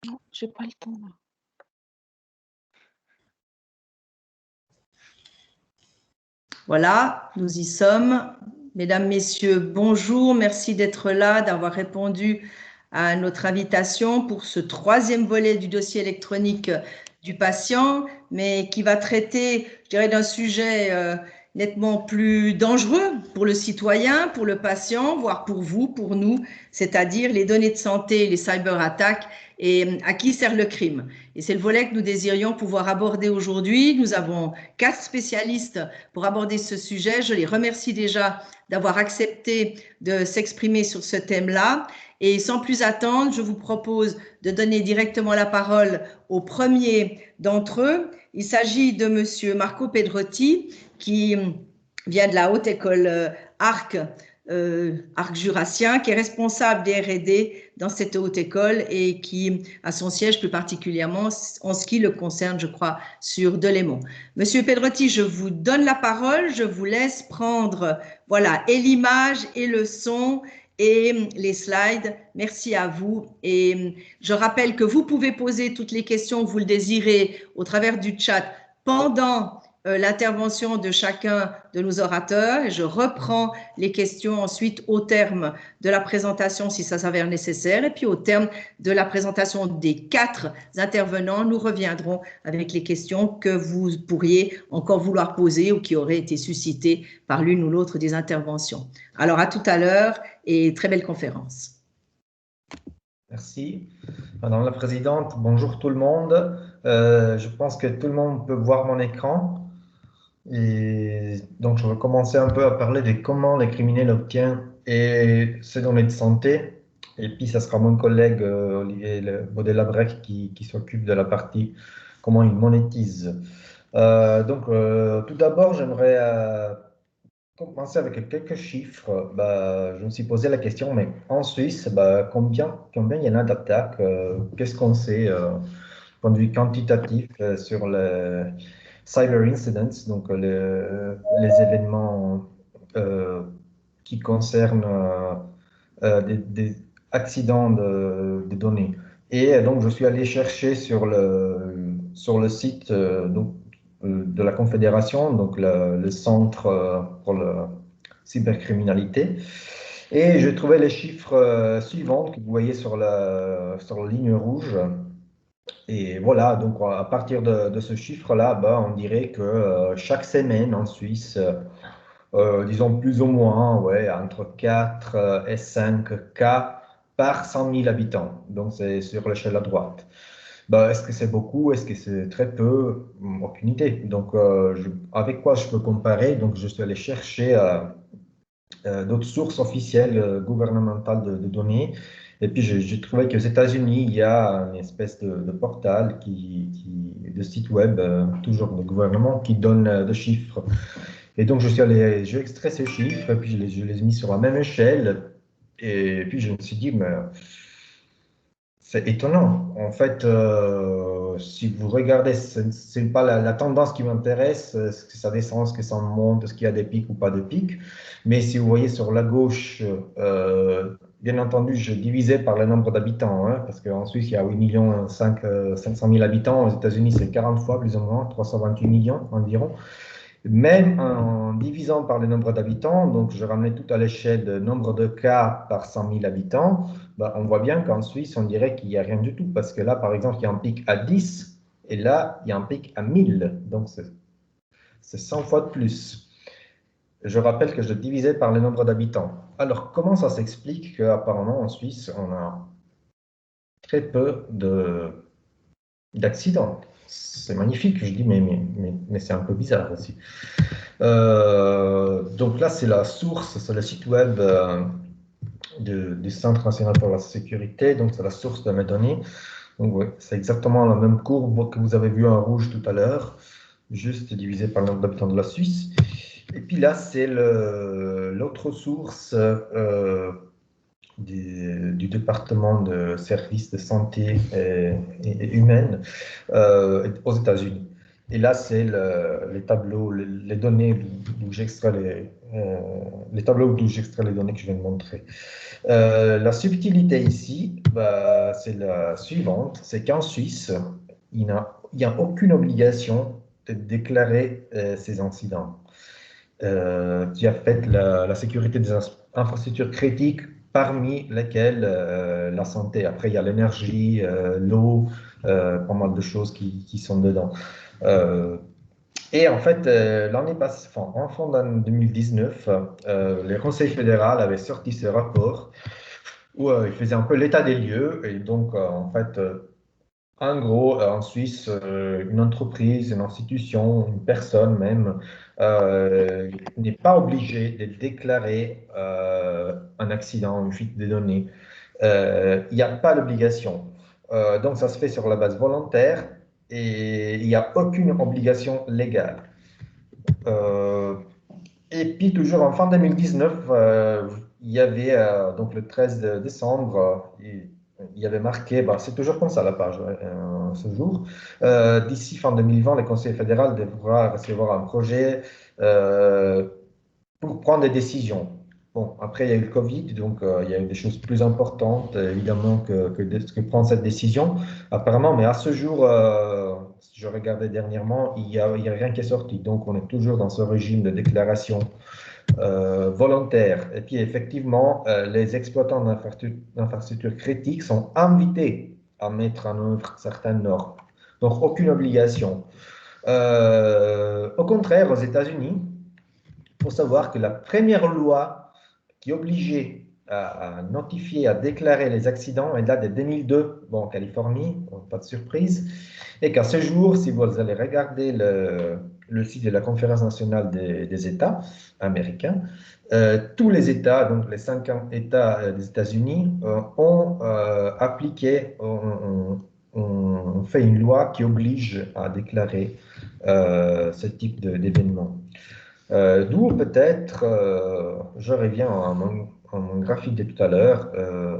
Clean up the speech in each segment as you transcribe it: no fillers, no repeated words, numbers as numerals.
Non, j'ai pas le temps là. Voilà, nous y sommes. Mesdames, Messieurs, bonjour. Merci d'être là, d'avoir répondu à notre invitation pour ce troisième volet du dossier électronique du patient, mais qui va traiter, je dirais, d'un sujet nettement plus dangereux pour le citoyen, pour le patient, voire pour vous, pour nous, c'est-à-dire les données de santé, les cyberattaques et à qui sert le crime. Et c'est le volet que nous désirions pouvoir aborder aujourd'hui. Nous avons 4 spécialistes pour aborder ce sujet. Je les remercie déjà d'avoir accepté de s'exprimer sur ce thème-là. Et sans plus attendre, je vous propose de donner directement la parole au premier d'entre eux. Il s'agit de monsieur Marco Pedrotti, qui vient de la Haute École Arc Jurassien, qui est responsable des R&D dans cette haute école et qui a son siège plus particulièrement en ce qui le concerne, je crois, sur Delémont. Monsieur Pedrotti, je vous donne la parole, je vous laisse prendre, voilà, et l'image et le son et les slides. Merci à vous. Et je rappelle que vous pouvez poser toutes les questions que vous le désirez au travers du chat pendant l'intervention de chacun de nos orateurs. Et je reprends les questions ensuite au terme de la présentation si ça s'avère nécessaire. Et puis au terme de la présentation des 4 intervenants, nous reviendrons avec les questions que vous pourriez encore vouloir poser ou qui auraient été suscitées par l'une ou l'autre des interventions. Alors à tout à l'heure et très belle conférence. Merci. Madame la Présidente, bonjour tout le monde. Je pense que tout le monde peut voir mon écran. Et donc, je vais commencer un peu à parler de comment les criminels obtiennent ces données de santé. Et puis, ça sera mon collègue Olivier Baudelabrec qui s'occupe de la partie comment ils monétisent. Tout d'abord, j'aimerais commencer avec quelques chiffres. Je me suis posé la question, mais en Suisse, combien il y en a d'attaques? Qu'est-ce qu'on sait point de vue quantitatif sur les cyber incidents, donc les événements qui concernent des accidents de données. Et donc, je suis allé chercher sur le site de la Confédération, donc le centre pour la cybercriminalité. Et j'ai trouvé les chiffres suivants que vous voyez sur la ligne rouge. Et voilà, donc à partir de ce chiffre-là, on dirait que chaque semaine en Suisse, disons plus ou moins, ouais, entre 4 et 5 cas par 100 000 habitants. Donc c'est sur l'échelle à droite. Est-ce que c'est beaucoup? Est-ce que c'est très peu? Aucune idée. Donc avec quoi je peux comparer? Donc je suis allé chercher d'autres sources officielles gouvernementales de données. Et puis, j'ai trouvé qu'aux États-Unis, il y a une espèce de portal, de site web, toujours de gouvernement, qui donne des chiffres. Et donc, j'ai extrait ces chiffres, et puis je les ai mis sur la même échelle. Et puis, je me suis dit, mais c'est étonnant. En fait, si vous regardez, ce n'est pas la tendance qui m'intéresse, est-ce que ça descend, est-ce que ça monte, est-ce qu'il y a des pics ou pas de pics. Mais si vous voyez sur la gauche, bien entendu, je divisais par le nombre d'habitants, hein, parce qu'en Suisse, il y a 8 500 000 habitants. Aux États-Unis, c'est 40 fois, plus ou moins, 328 millions environ. Même en divisant par le nombre d'habitants, donc je ramenais tout à l'échelle de nombre de cas par 100 000 habitants, on voit bien qu'en Suisse, on dirait qu'il n'y a rien du tout, parce que là, par exemple, il y a un pic à 10, et là, il y a un pic à 1000, donc c'est 100 fois de plus. Je rappelle que je divisais par le nombre d'habitants. Alors, comment ça s'explique qu'apparemment, en Suisse, on a très peu d'accidents? C'est magnifique, je dis, mais c'est un peu bizarre aussi. Donc là, c'est la source, c'est le site web du Centre national pour la sécurité, donc c'est la source de mes données. Donc oui, c'est exactement la même courbe que vous avez vu en rouge tout à l'heure, juste divisé par le nombre d'habitants de la Suisse. Et puis là, c'est l'autre source du département de services de santé et humaine aux États-Unis. Et là, c'est les tableaux, les données d'où j'extrais les tableaux d'où j'extrais les données que je viens de montrer. La subtilité ici, bah, c'est la suivante, c'est qu'en Suisse, il n'y a aucune obligation de déclarer ces incidents qui affectent la sécurité des infrastructures critiques, parmi lesquelles la santé. Après, il y a l'énergie, l'eau, pas mal de choses qui sont dedans. Et en fait, l'année passée, enfin, en fin d'année 2019, le Conseil fédéral avait sorti ce rapport où il faisait un peu l'état des lieux. Et donc, en fait, en gros, en Suisse, une entreprise, une institution, une personne même, n'est pas obligée de déclarer un accident, une fuite de données. Il n'y a pas d'obligation. Donc, ça se fait sur la base volontaire et il n'y a aucune obligation légale. Euh, et puis, toujours en fin 2019, il y avait, donc le 13 décembre, il y avait marqué, bah, c'est toujours comme ça la page, ouais, ce jour. D'ici fin 2020, le Conseil fédéral devra recevoir un projet pour prendre des décisions. Bon, après, il y a eu le Covid, donc il y a eu des choses plus importantes, évidemment, que prendre cette décision, apparemment. Mais à ce jour, si je regardais dernièrement, il y a rien qui est sorti. Donc, on est toujours dans ce régime de déclaration volontaire. Et puis, effectivement, les exploitants d'infrastructures critiques sont invités à mettre en œuvre certaines normes. Donc, aucune obligation. Au contraire, aux États-Unis, il faut savoir que la première loi qui obligeait à notifier, à déclarer les accidents est là de 2002, bon, en Californie, pas de surprise, et qu'à ce jour, si vous allez regarder le site de la Conférence nationale des États américains, tous les États, donc les 50 États des États-Unis, ont appliqué, ont fait une loi qui oblige à déclarer ce type d'événement. D'où peut-être, je reviens à mon graphique de tout à l'heure,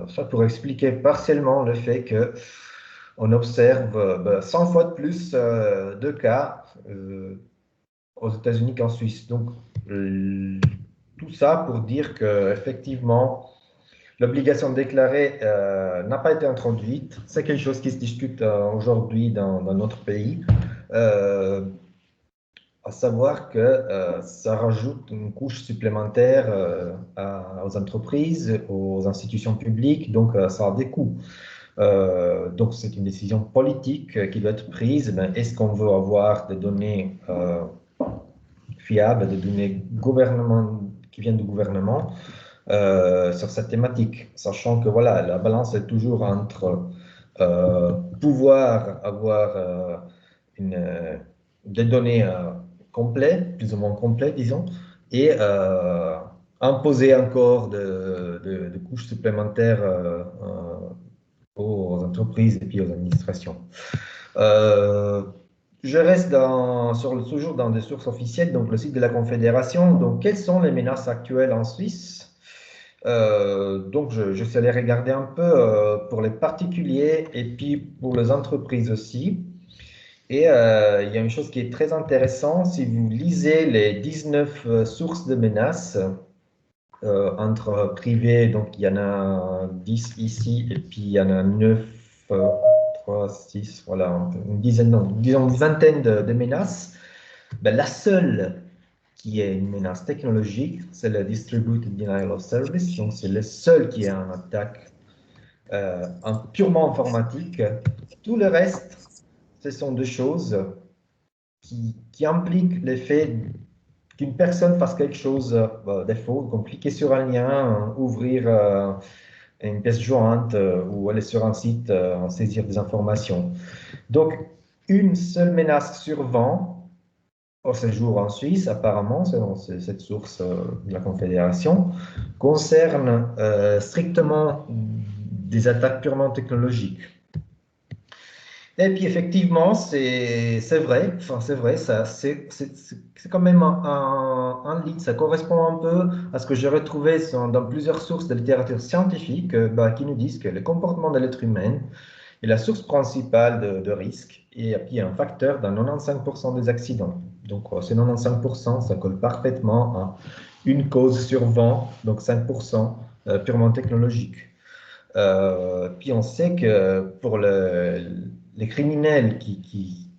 ça pourrait expliquer partiellement le fait que on observe 100 fois de plus de cas aux États-Unis qu'en Suisse. Donc, tout ça pour dire que effectivement, l'obligation de déclarer n'a pas été introduite. C'est quelque chose qui se discute aujourd'hui dans notre pays. À savoir que ça rajoute une couche supplémentaire aux entreprises, aux institutions publiques, donc ça a des coûts. Donc c'est une décision politique qui doit être prise. Ben, est-ce qu'on veut avoir des données fiables, des données qui viennent du gouvernement sur cette thématique, sachant que voilà, la balance est toujours entre pouvoir avoir des données complètes, plus ou moins complètes, disons, et imposer encore de couches supplémentaires aux entreprises et puis aux administrations. Euh, je reste toujours dans des sources officielles, donc le site de la Confédération. Donc, quelles sont les menaces actuelles en Suisse? Donc, je suis allé regarder un peu pour les particuliers et puis pour les entreprises aussi. Et il y a une chose qui est très intéressante, si vous lisez les 19 sources de menaces entre privés, donc il y en a 10 ici, et puis il y en a 9, 3, 6, voilà, une dizaine, non, disons une vingtaine de menaces. Ben, la seule qui est une menace technologique, c'est le Distributed Denial of Service, donc c'est le seul qui est en attaque purement informatique. Tout le reste, ce sont des choses qui impliquent le fait qu'une personne fasse quelque chose de faux, comme cliquer sur un lien, ouvrir une pièce jointe ou aller sur un site, saisir des informations. Donc, une seule menace sur 20 au séjour en Suisse, apparemment, selon cette source de la Confédération, concerne strictement des attaques purement technologiques. Et puis effectivement, c'est vrai, enfin c'est vrai, c'est quand même un lead, ça correspond un peu à ce que j'ai retrouvé dans plusieurs sources de littérature scientifique qui nous disent que le comportement de l'être humain est la source principale de risque et puis il y a un facteur dans 95% des accidents. Donc, ces 95%, ça colle parfaitement à une cause sur 20, donc 5% purement technologique. Puis on sait que pour les criminels qui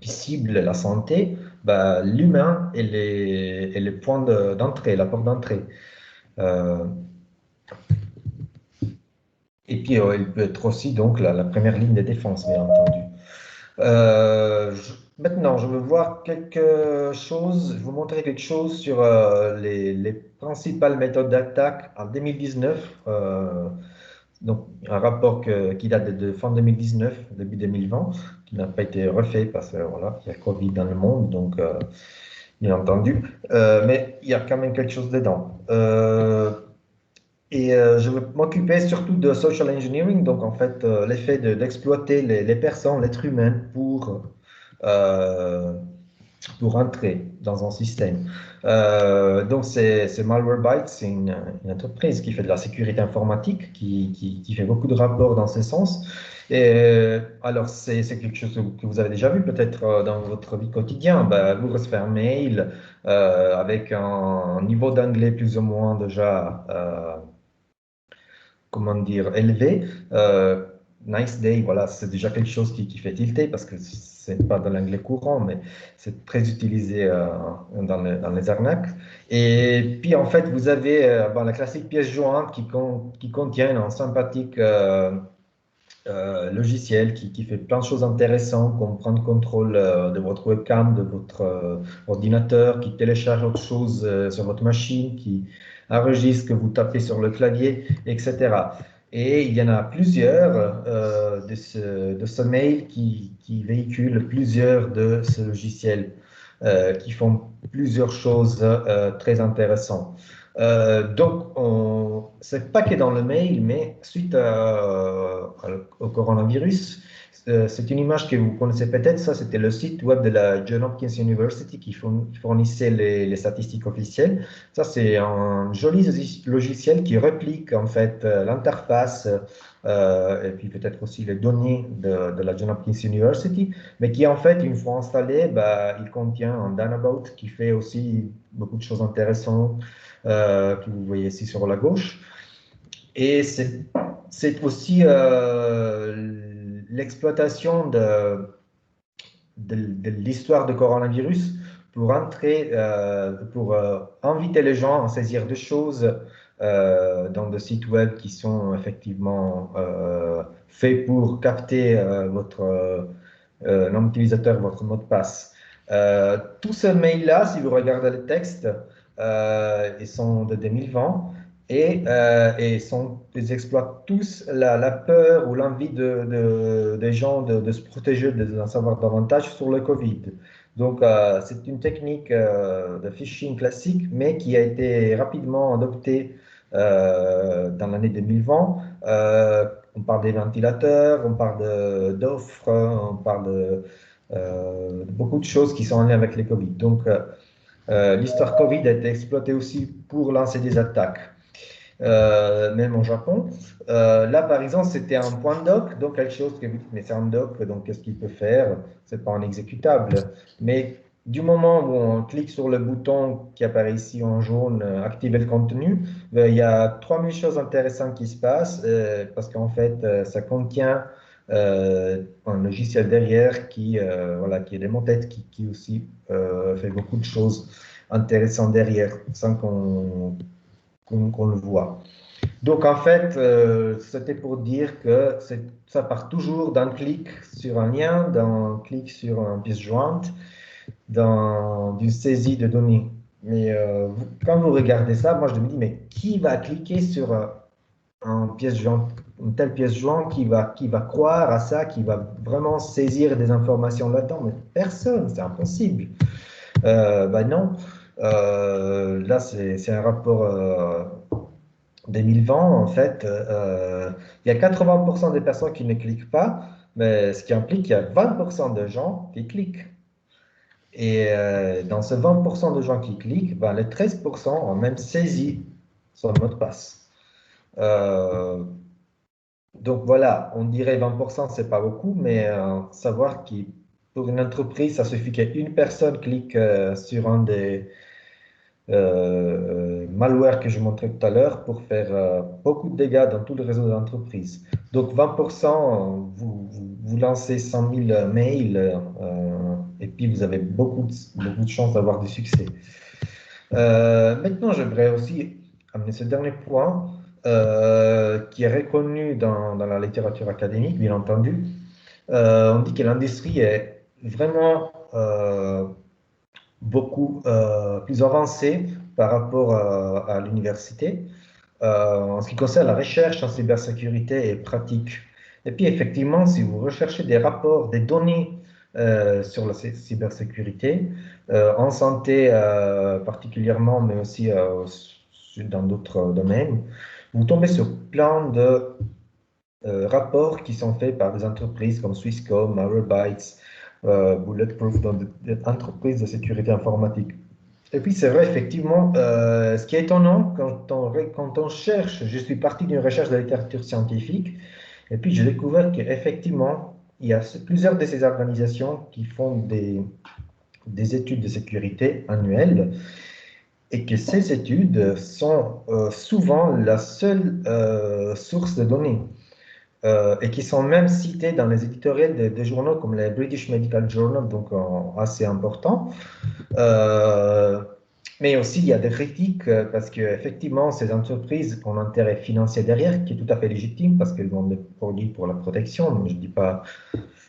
ciblent la santé, bah, l'humain est le point d'entrée, la porte d'entrée. Euh, et puis il peut être aussi donc la première ligne de défense, bien entendu. Maintenant, je veux voir quelque chose, je vais vous montrer quelque chose sur les principales méthodes d'attaque en 2019. Donc, un rapport qui date de fin 2019, début 2020, qui n'a pas été refait parce que voilà, il y a Covid dans le monde, donc bien entendu. Mais il y a quand même quelque chose dedans. Je vais m'occuper surtout de social engineering, donc en fait, l'effet d'exploiter les personnes, l'être humain euh, pour entrer dans un système. Donc, c'est Malwarebytes, c'est une entreprise qui fait de la sécurité informatique, qui fait beaucoup de rapports dans ce sens. Et alors, c'est quelque chose que vous avez déjà vu peut-être dans votre vie quotidienne. Ben, vous recevez un mail avec un niveau d'anglais plus ou moins déjà comment dire, élevé. Nice day, voilà, c'est déjà quelque chose qui fait tilter parce que c'est pas de l'anglais courant, mais c'est très utilisé dans les arnaques. Et puis en fait, vous avez la classique pièce jointe qui contient un sympathique logiciel qui fait plein de choses intéressantes, comme prendre contrôle de votre webcam, de votre ordinateur, qui télécharge autre chose sur votre machine, qui enregistre que vous tapez sur le clavier, etc. Et il y en a plusieurs de ce mail qui véhiculent plusieurs de ce logiciel qui font plusieurs choses très intéressantes. Donc, c'est pas que dans le mail, mais suite au coronavirus, c'est une image que vous connaissez peut-être. Ça, c'était le site web de la Johns Hopkins University qui fournissait les statistiques officielles. Ça, c'est un joli logiciel qui réplique en fait l'interface et puis peut-être aussi les données de la Johns Hopkins University, mais qui en fait, une fois installé, bah, il contient un Danabout qui fait aussi beaucoup de choses intéressantes que vous voyez ici sur la gauche. Et c'est aussi l'exploitation de l'histoire du coronavirus pour inviter les gens à saisir des choses dans des sites web qui sont effectivement faits pour capter votre nom d'utilisateur, votre mot de passe. Tous ces mails-là, si vous regardez le texte, ils sont de 2020 et ils exploitent tous la peur ou l'envie des gens de se protéger, d'en savoir davantage sur le Covid. Donc, c'est une technique de phishing classique, mais qui a été rapidement adoptée dans l'année 2020. On parle des ventilateurs, on parle d'offres, on parle de beaucoup de choses qui sont en lien avec les Covid. Donc, l'histoire Covid a été exploitée aussi pour lancer des attaques, même au Japon. Là, par exemple, c'était un point doc, donc quelque chose que vous dites, mais c'est un doc, donc qu'est-ce qu'il peut faire? C'est pas un exécutable. Mais du moment où on clique sur le bouton qui apparaît ici en jaune, activer le contenu, il y a 3000 choses intéressantes qui se passent parce qu'en fait, ça contient un logiciel derrière voilà, qui est des mots-têtes, qui aussi fait beaucoup de choses intéressantes derrière sans qu'on le voit. Donc en fait, c'était pour dire que ça part toujours d'un clic sur un lien, d'un clic sur une pièce jointe, d'une saisie de données. Mais quand vous regardez ça, moi je me dis, mais qui va cliquer sur une telle pièce jointe, qui va croire à ça, qui va vraiment saisir des informations là-dedans? Mais personne, c'est impossible. Ben non. Là, c'est un rapport 2020, en fait. Il y a 80% des personnes qui ne cliquent pas, mais ce qui implique qu'il y a 20% de gens qui cliquent. Et dans ce 20% de gens qui cliquent, ben, les 13% ont même saisi son mot de passe. Donc voilà, on dirait 20%, c'est pas beaucoup, mais savoir que pour une entreprise, ça suffit qu'une personne clique sur un des malwares que je montrais tout à l'heure pour faire beaucoup de dégâts dans tout le réseau de l'entreprise. Donc 20%, vous lancez 100 000 mails et puis vous avez beaucoup de chances d'avoir du succès. Maintenant, j'aimerais aussi amener ce dernier point qui est reconnu dans la littérature académique, bien entendu. On dit que l'industrie est vraiment beaucoup plus avancée par rapport à l'université en ce qui concerne la recherche en cybersécurité et pratique. Et puis, effectivement, si vous recherchez des rapports, des données sur la cybersécurité, en santé particulièrement, mais aussi dans d'autres domaines, vous tombez sur plein de rapports qui sont faits par des entreprises comme Swisscom, Malwarebytes, Bulletproof, dans des entreprises de sécurité informatique. Et puis c'est vrai, effectivement, ce qui est étonnant quand on cherche, je suis parti d'une recherche de la littérature scientifique, et puis j'ai découvert qu'effectivement, il y a plusieurs de ces organisations qui font des études de sécurité annuelles, et que ces études sont souvent la seule source de données et qui sont même cités dans les éditoriaux des journaux comme les British Medical Journal, donc assez importants. Euh, mais aussi, il y a des critiques parce qu'effectivement, ces entreprises ont un intérêt financier derrière qui est tout à fait légitime parce qu'elles vendent des produits pour la protection. Donc, je dis pas,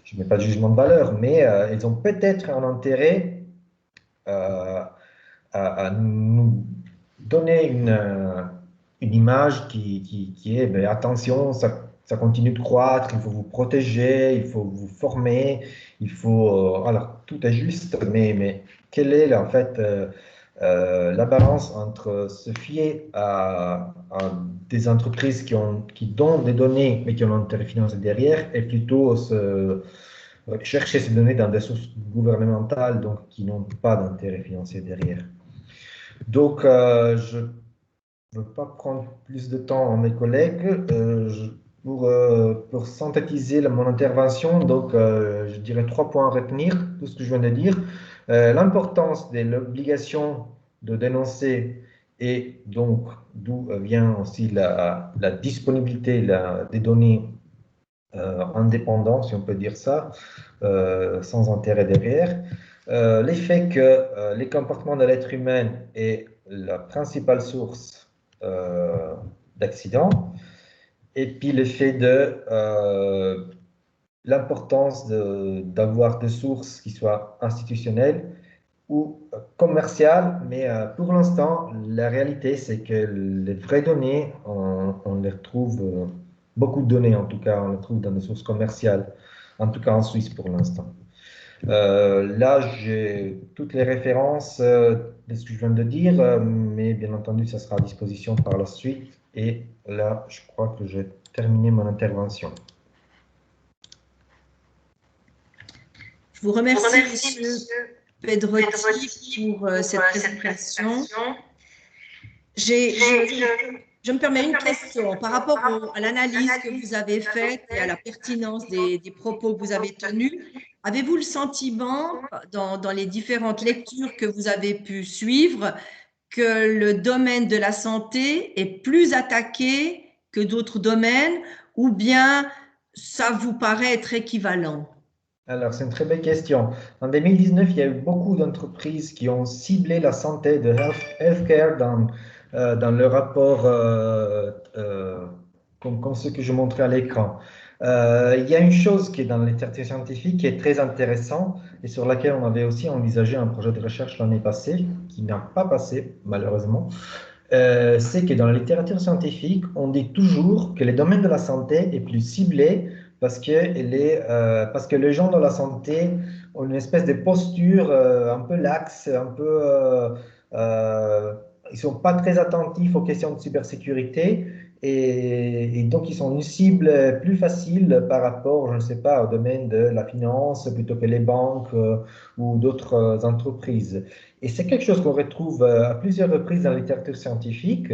je ne mets pas de jugement de valeur, mais elles ont peut-être un intérêt euh, à nous donner une image qui est, ben, attention, ça continue de croître, il faut vous protéger, il faut vous former, il faut... alors, tout est juste, mais quelle est en fait la balance entre se fier à des entreprises qui donnent des données, mais qui ont un intérêt financier derrière, et plutôt chercher ces données dans des sources gouvernementales, donc qui n'ont pas d'intérêt financier derrière. Donc, je ne veux pas prendre plus de temps à mes collègues. Pour synthétiser mon intervention, donc, je dirais 3 points à retenir, tout ce que je viens de dire. L'importance de l'obligation de dénoncer et donc d'où vient aussi la disponibilité des données indépendantes, si on peut dire ça, sans intérêt derrière. L'effet que les comportements de l'être humain est la principale source d'accidents, et puis l'effet de l'importance d'avoir des sources qui soient institutionnelles ou commerciales, mais pour l'instant, la réalité, c'est que les vraies données, on les retrouve, beaucoup de données en tout cas, on les trouve dans des sources commerciales, en tout cas en Suisse pour l'instant. Là, j'ai toutes les références de ce que je viens de dire, mais bien entendu, ça sera à disposition par la suite. Et là, je crois que j'ai terminé mon intervention. Je vous remercie, Monsieur Pedrotti, pour cette présentation. Je me permets une question par rapport à l'analyse que vous avez faite et à la pertinence des propos que vous avez tenus. Avez-vous le sentiment, dans les différentes lectures que vous avez pu suivre, que le domaine de la santé est plus attaqué que d'autres domaines, ou bien ça vous paraît être équivalent? Alors, c'est une très belle question. En 2019, il y a eu beaucoup d'entreprises qui ont ciblé la santé de healthcare dans le rapport comme ce que je montrais à l'écran. Il y a une chose qui est dans la littérature scientifique qui est très intéressante et sur laquelle on avait aussi envisagé un projet de recherche l'année passée, qui n'a pas passé malheureusement. C'est que dans la littérature scientifique, on dit toujours que le domaine de la santé est plus ciblé parce que les gens dans la santé ont une espèce de posture un peu laxe, ils sont pas très attentifs aux questions de cybersécurité et donc ils sont une cible plus facile par rapport, je ne sais pas, au domaine de la finance plutôt que les banques ou d'autres entreprises. Et c'est quelque chose qu'on retrouve à plusieurs reprises dans la littérature scientifique.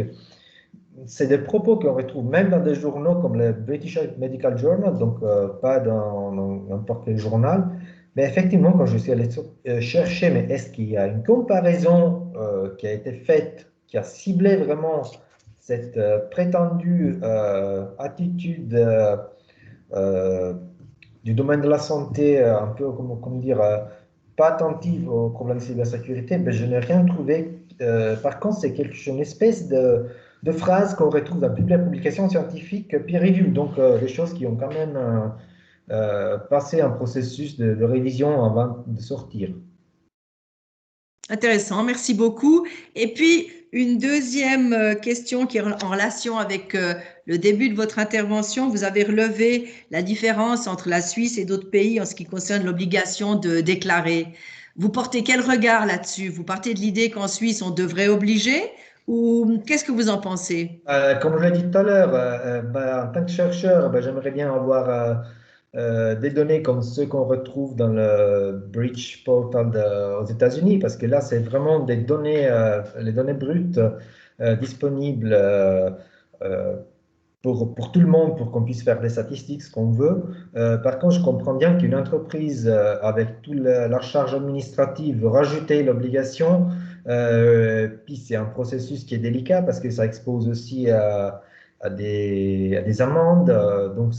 c'est des propos qu'on retrouve même dans des journaux comme le British Medical Journal, donc pas dans n'importe quel journal. Mais effectivement, quand je suis allé chercher, mais est-ce qu'il y a une comparaison qui a été faite, qui a ciblé vraiment cette prétendue attitude euh, du domaine de la santé, un peu, comment dire, pas attentive aux problèmes de cybersécurité, ben, je n'ai rien trouvé. Par contre, c'est une espèce de phrase qu'on retrouve dans toutes les publications scientifiques peer review, donc des choses qui ont quand même passé un processus de révision avant de sortir. Intéressant, merci beaucoup. Et puis, une deuxième question qui est en relation avec le début de votre intervention. Vous avez relevé la différence entre la Suisse et d'autres pays en ce qui concerne l'obligation de déclarer. Vous portez quel regard là-dessus? Vous partez de l'idée qu'en Suisse, on devrait obliger ou qu'est-ce que vous en pensez? Comme je l'ai dit tout à l'heure, ben, en tant que chercheur, ben, j'aimerais bien avoir des données comme ceux qu'on retrouve dans le Breach Portal aux États-Unis, parce que là, c'est vraiment des données, les données brutes disponibles euh, pour tout le monde, pour qu'on puisse faire des statistiques, ce qu'on veut. Par contre, je comprends bien qu'une entreprise, avec toute la charge administrative, veut rajouter l'obligation. Puis c'est un processus qui est délicat parce que ça expose aussi à des amendes. Donc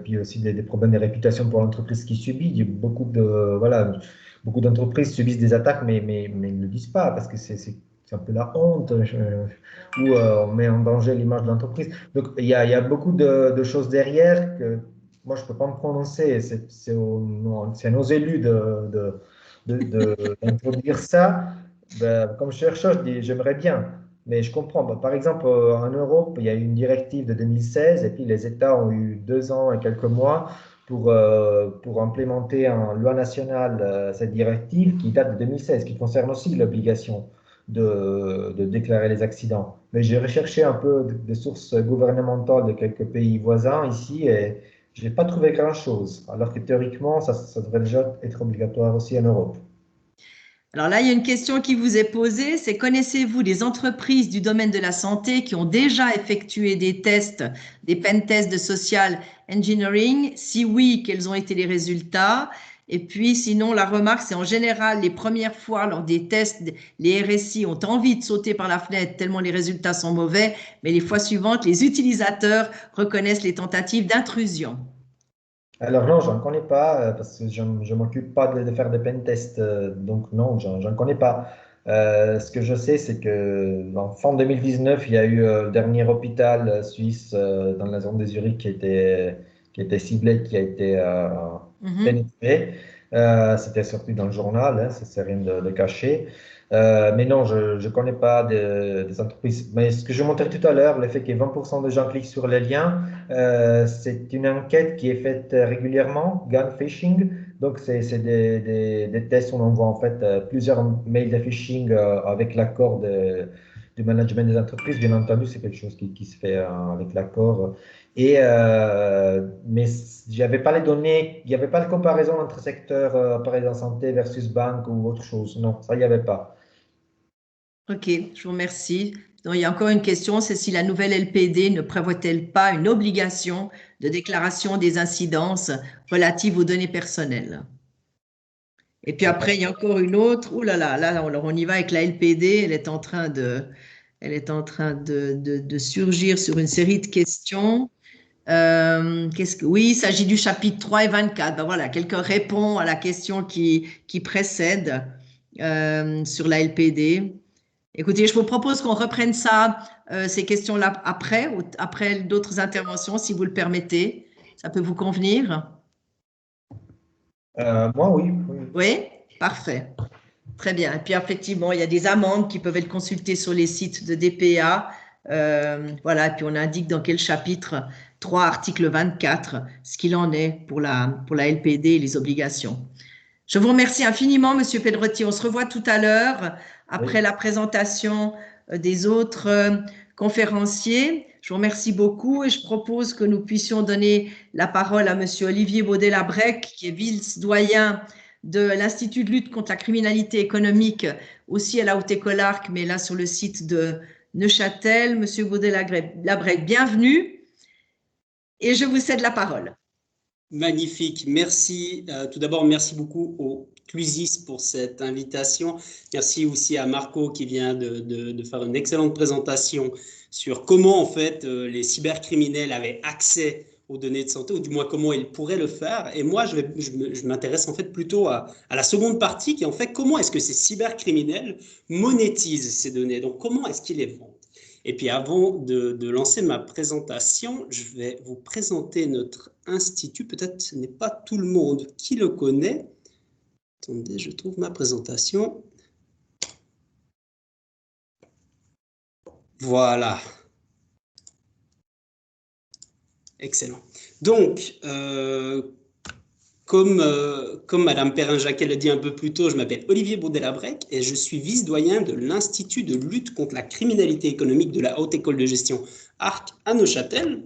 puis aussi des problèmes de réputation pour l'entreprise qui subit. Il y a voilà, beaucoup d'entreprises subissent des attaques, mais ne le disent pas parce que c'est un peu la honte. Où on met en danger l'image de l'entreprise. Donc, il y a beaucoup de choses derrière que moi, je ne peux pas me prononcer. C'est à nos élus d'introduire ça. Ben, comme chercheur, j'aimerais bien, mais je comprends. Ben, par exemple, en Europe, il y a eu une directive de 2016 et puis les États ont eu 2 ans et quelques mois pour implémenter en loi nationale cette directive qui date de 2016, qui concerne aussi l'obligation de déclarer les accidents. Mais j'ai recherché un peu des sources gouvernementales de quelques pays voisins ici et je n'ai pas trouvé grand-chose, alors que théoriquement, ça devrait déjà être obligatoire aussi en Europe. Alors là, il y a une question qui vous est posée, c'est connaissez-vous des entreprises du domaine de la santé qui ont déjà effectué des tests, des pen tests de social engineering? Si oui, quels ont été les résultats? Et puis sinon, la remarque, c'est en général les premières fois lors des tests, les RSI ont envie de sauter par la fenêtre tellement les résultats sont mauvais, mais les fois suivantes, les utilisateurs reconnaissent les tentatives d'intrusion. Alors non, j'en connais pas parce que je ne m'occupe pas de faire des pen tests, donc non, j'en connais pas. Ce que je sais, c'est que en fin 2019, il y a eu le dernier hôpital suisse dans la zone de Zurich qui était ciblé, qui a été Mhm. pénétré. C'était sorti dans le journal, hein, ça c'est rien de caché. Mais non, je ne connais pas des entreprises. Mais ce que je montrais tout à l'heure, le fait que 20% de gens cliquent sur les liens, c'est une enquête qui est faite régulièrement, gun phishing. Donc, c'est des tests où on envoie en fait plusieurs mails de phishing avec l'accord du management des entreprises. Bien entendu, c'est quelque chose qui se fait avec l'accord. Mais il n'y avait pas les données, il n'y avait pas de comparaison entre secteur appareil de santé versus banque ou autre chose. Non, ça, il n'y avait pas. Ok, je vous remercie. Donc, il y a encore une question, c'est si la nouvelle LPD ne prévoit-elle pas une obligation de déclaration des incidences relatives aux données personnelles? Et puis après, il y a encore une autre. Ouh là là, là, on y va avec la LPD. Elle est en train de surgir sur une série de questions. Oui, il s'agit du chapitre 3 et 24. Ben voilà, quelqu'un répond à la question qui précède sur la LPD. Écoutez, je vous propose qu'on reprenne ça, ces questions-là après, après d'autres interventions, si vous le permettez. Ça peut vous convenir? Moi, oui, oui. Oui? Parfait. Très bien. Et puis, effectivement, il y a des amendes qui peuvent être consultées sur les sites de DPA. Voilà. Et puis, on indique dans quel chapitre 3, article 24, ce qu'il en est pour la LPD et les obligations. Je vous remercie infiniment, Monsieur Pedretti. On se revoit tout à l'heure après Oui. la présentation des autres conférenciers. Je vous remercie beaucoup et je propose que nous puissions donner la parole à Monsieur Olivier Baudet-Labrec, qui est vice-doyen de l'Institut de lutte contre la criminalité économique, aussi à la Haute-École Arc, mais là sur le site de Neuchâtel. Monsieur Baudet-Labrec, bienvenue et je vous cède la parole. Magnifique, merci. Tout d'abord, merci beaucoup au Clusis pour cette invitation. Merci aussi à Marco qui vient de faire une excellente présentation sur comment en fait les cybercriminels avaient accès aux données de santé, ou du moins comment ils pourraient le faire. Et moi, je m'intéresse en fait plutôt à la seconde partie qui est en fait comment est-ce que ces cybercriminels monétisent ces données. Donc comment est-ce qu'ils les vendent? Et puis avant de lancer ma présentation, je vais vous présenter notre institut. Peut-être ce n'est pas tout le monde qui le connaît. Attendez, je trouve ma présentation. Voilà. Excellent. Donc, comme Madame Perrin-Jacquet l'a dit un peu plus tôt, je m'appelle Olivier Baudet-Labrec et je suis vice-doyen de l'Institut de lutte contre la criminalité économique de la Haute École de Gestion ARC à Neuchâtel.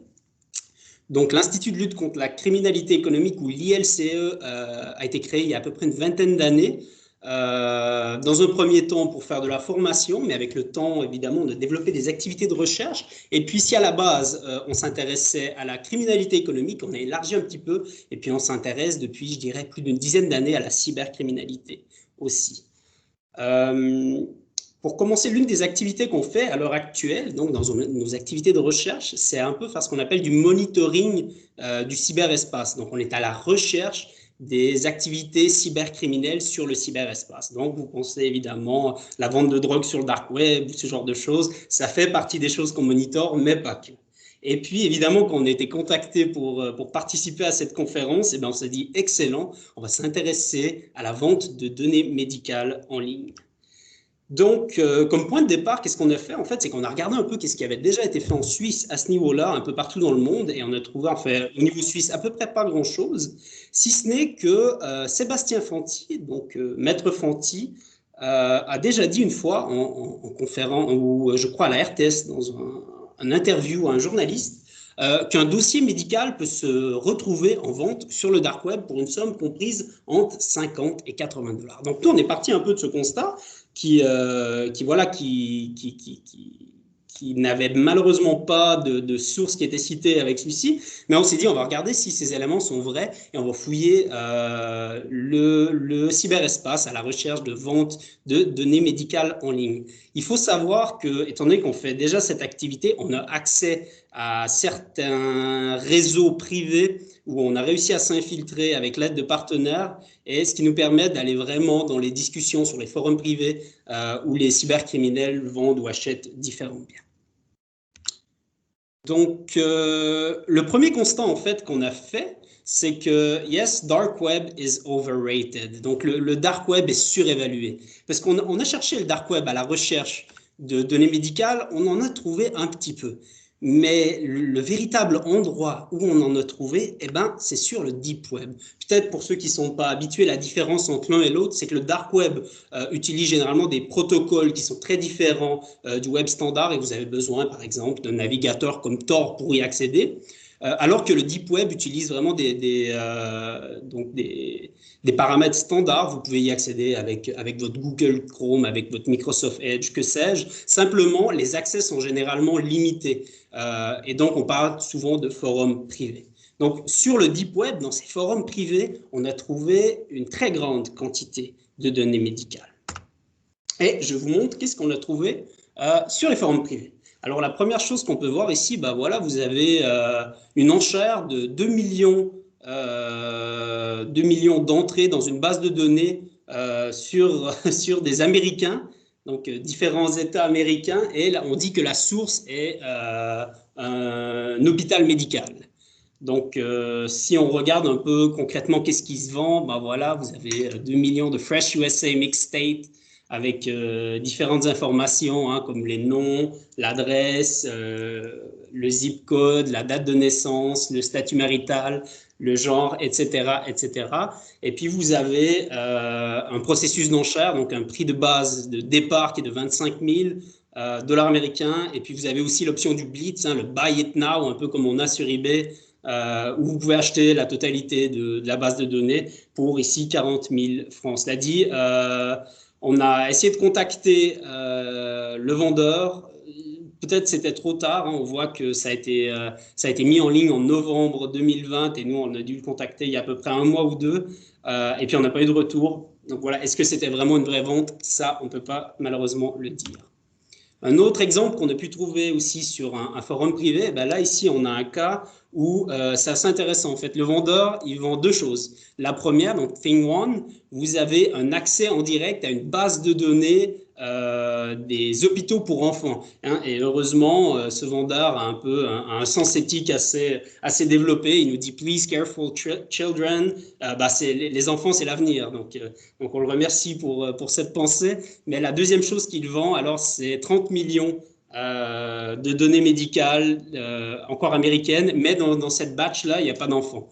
Donc, l'Institut de lutte contre la criminalité économique, ou l'ILCE, a été créé il y a à peu près une vingtaine d'années. Dans un premier temps pour faire de la formation, mais avec le temps, évidemment, on a développé des activités de recherche. Et puis, si à la base, on s'intéressait à la criminalité économique, on a élargi un petit peu. Et puis, on s'intéresse depuis, je dirais, plus d'une dizaine d'années à la cybercriminalité aussi. Pour commencer, l'une des activités qu'on fait à l'heure actuelle, donc dans nos activités de recherche, c'est un peu faire ce qu'on appelle du monitoring du cyberespace. Donc, on est à la recherche des activités cybercriminelles sur le cyberespace. Donc, vous pensez évidemment la vente de drogue sur le dark web, ce genre de choses. Ça fait partie des choses qu'on monitore, mais pas que. Et puis, évidemment, quand on a été contacté pour participer à cette conférence, on s'est dit, excellent, on va s'intéresser à la vente de données médicales en ligne. Donc, comme point de départ, qu'est-ce qu'on a fait? En fait, c'est qu'on a regardé un peu qu'est-ce qui avait déjà été fait en Suisse à ce niveau-là, un peu partout dans le monde, et on a trouvé, en fait, au niveau suisse, à peu près pas grand-chose, si ce n'est que Sébastien Fanti, donc Maître Fanti, a déjà dit une fois en conférence, ou je crois à la RTS, dans un interview à un journaliste, qu'un dossier médical peut se retrouver en vente sur le dark web pour une somme comprise entre 50 et 80 $. Donc, nous, on est parti un peu de ce constat qui n'avait malheureusement pas de source qui était citée avec celui-ci, mais on s'est dit on va regarder si ces éléments sont vrais et on va fouiller le cyberespace à la recherche de vente de données médicales en ligne. Il faut savoir que, étant donné qu'on fait déjà cette activité, on a accès à certains réseaux privés où on a réussi à s'infiltrer avec l'aide de partenaires, et ce qui nous permet d'aller vraiment dans les discussions sur les forums privés où les cybercriminels vendent ou achètent différents biens. Donc, le premier constat en fait qu'on a fait, c'est que yes, dark web is overrated. Donc, le dark web est surévalué. Parce qu'on a cherché le dark web à la recherche de données médicales, on en a trouvé un petit peu. Mais le véritable endroit où on en a trouvé, c'est sur le deep web. Peut-être pour ceux qui ne sont pas habitués, la différence entre l'un et l'autre, c'est que le dark web utilise généralement des protocoles qui sont très différents du web standard, et vous avez besoin, par exemple, d'un navigateur comme Tor pour y accéder. Alors que le deep web utilise vraiment des paramètres standards. Vous pouvez y accéder avec votre Google Chrome, avec votre Microsoft Edge, que sais-je. Simplement, les accès sont généralement limités. Et donc, on parle souvent de forums privés. Donc, sur le deep web, dans ces forums privés, on a trouvé une très grande quantité de données médicales. Et je vous montre qu'est-ce qu'on a trouvé sur les forums privés. Alors, la première chose qu'on peut voir ici, voilà, vous avez une enchère de 2 millions d'entrées dans une base de données sur des Américains, donc différents États américains, et là, on dit que la source est un hôpital médical. Donc, si on regarde un peu concrètement qu'est-ce qui se vend, voilà, vous avez 2 millions de Fresh USA Mixed State, avec différentes informations comme les noms, l'adresse, le zip code, la date de naissance, le statut marital, le genre, etc., etc. Et puis, vous avez un processus d'enchère, donc un prix de base de départ qui est de 25 000 $ américains. Et puis, vous avez aussi l'option du Blitz, le Buy It Now, un peu comme on a sur eBay, où vous pouvez acheter la totalité de la base de données pour ici 40 000 francs. Cela dit, on a essayé de contacter le vendeur. peut-être c'était trop tard. On voit que ça a été mis en ligne en novembre 2020 et nous, on a dû le contacter il y a à peu près un mois ou deux. Et puis, on n'a pas eu de retour. Donc voilà, est-ce que c'était vraiment une vraie vente? Ça, on ne peut pas malheureusement le dire. Un autre exemple qu'on a pu trouver aussi sur un forum privé, ben là, ici, on a un cas où c'est assez intéressant. En fait, le vendeur, il vend deux choses. La première, donc Thing One, vous avez un accès en direct à une base de données des hôpitaux pour enfants. Et heureusement, ce vendeur a un peu un sens éthique assez développé. Il nous dit « Please, careful children ». Les enfants, c'est l'avenir. Donc, on le remercie pour cette pensée. Mais la deuxième chose qu'il vend, alors, c'est 30 millions de données médicales, encore américaines, mais dans cette batch-là, il n'y a pas d'enfants.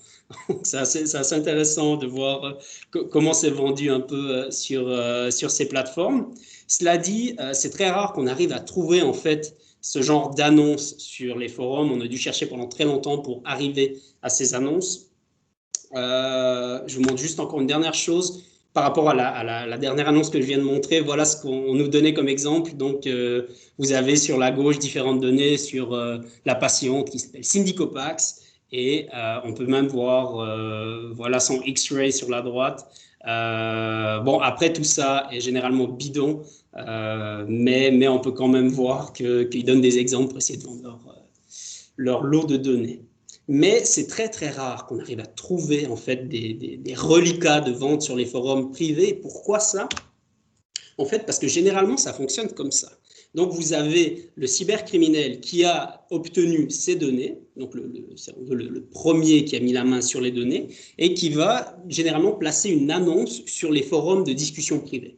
C'est assez intéressant de voir comment c'est vendu un peu sur ces plateformes. Cela dit, c'est très rare qu'on arrive à trouver en fait ce genre d'annonces sur les forums. On a dû chercher pendant très longtemps pour arriver à ces annonces. Je vous montre juste encore une dernière chose. Par rapport à la dernière annonce que je viens de montrer, voilà ce qu'on nous donnait comme exemple. Donc, vous avez sur la gauche différentes données sur la patiente qui s'appelle Cindy Copax. Et on peut même voir voilà son X-ray sur la droite. Bon, après, tout ça est généralement bidon, mais on peut quand même voir qu'ils donnent des exemples pour essayer de vendre leur lot de données. Mais c'est très, très rare qu'on arrive à trouver en fait des reliquats de vente sur les forums privés. Pourquoi ça? En fait, parce que généralement, ça fonctionne comme ça. Donc, vous avez le cybercriminel qui a obtenu ces données, donc le premier qui a mis la main sur les données, et qui va généralement placer une annonce sur les forums de discussion privée.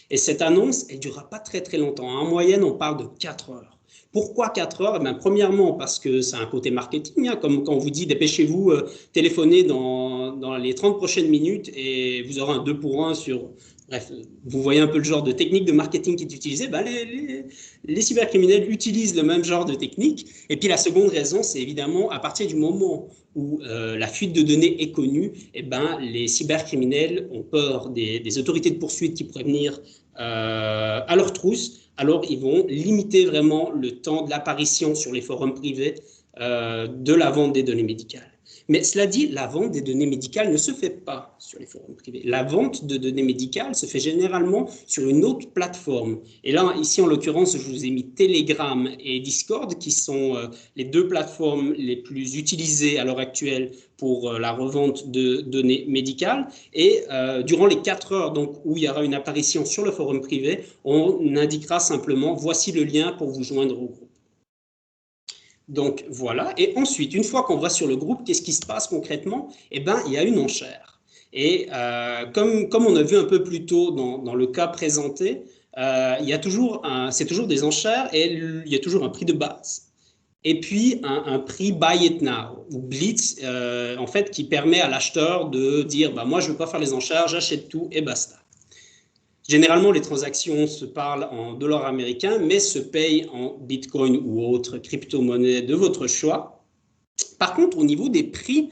Et cette annonce, elle ne durera pas très, très longtemps. En moyenne, on parle de 4 heures. Pourquoi 4 heures? Premièrement, parce que c'est un côté marketing, comme quand on vous dit dépêchez-vous, téléphonez dans les 30 prochaines minutes et vous aurez un 2 pour 1 sur... Bref, vous voyez un peu le genre de technique de marketing qui est utilisé. Les cybercriminels utilisent le même genre de technique. Et puis la seconde raison, c'est évidemment à partir du moment où la fuite de données est connue, les cybercriminels ont peur des autorités de poursuite qui pourraient venir à leur trousse. Alors, ils vont limiter vraiment le temps de l'apparition sur les forums privés de la vente des données médicales. Mais cela dit, la vente des données médicales ne se fait pas sur les forums privés. La vente de données médicales se fait généralement sur une autre plateforme. Et là, ici, en l'occurrence, je vous ai mis Telegram et Discord, qui sont les deux plateformes les plus utilisées à l'heure actuelle pour la revente de données médicales. Et durant les 4 heures donc, où il y aura une apparition sur le forum privé, on indiquera simplement « Voici le lien pour vous joindre au groupe ». Donc voilà, et ensuite, une fois qu'on va sur le groupe, qu'est-ce qui se passe concrètement? Il y a une enchère. Et comme on a vu un peu plus tôt dans le cas présenté, c'est toujours des enchères et il y a toujours un prix de base. Et puis un prix Buy It Now, ou Blitz, en fait, qui permet à l'acheteur de dire moi, je ne veux pas faire les enchères, j'achète tout et basta. Généralement, les transactions se parlent en dollars américains, mais se payent en Bitcoin ou autres crypto-monnaies de votre choix. Par contre, au niveau des prix,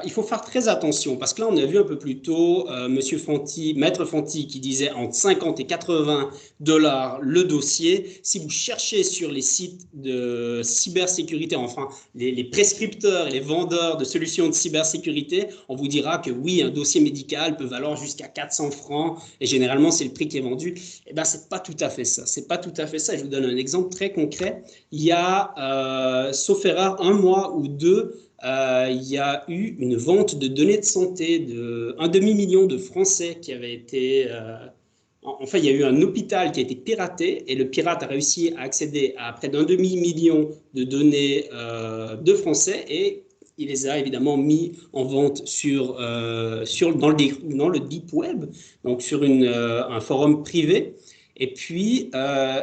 il faut faire très attention parce que là, on a vu un peu plus tôt Monsieur Fanti, Maître Fanti qui disait entre 50 et 80 $ le dossier. Si vous cherchez sur les sites de cybersécurité, enfin les prescripteurs et les vendeurs de solutions de cybersécurité, on vous dira que oui, un dossier médical peut valoir jusqu'à 400 francs et généralement, c'est le prix qui est vendu. C'est pas tout à fait ça. C'est pas tout à fait ça. Je vous donne un exemple très concret. Il y a, sauf erreur, 1 mois ou 2, il y a eu une vente de données de santé d'1 demi-million de Français qui avait été... Enfin, il y a eu un hôpital qui a été piraté et le pirate a réussi à accéder à près d'1 demi-million de données de Français et il les a évidemment mis en vente dans le deep web, donc sur un forum privé. Et puis,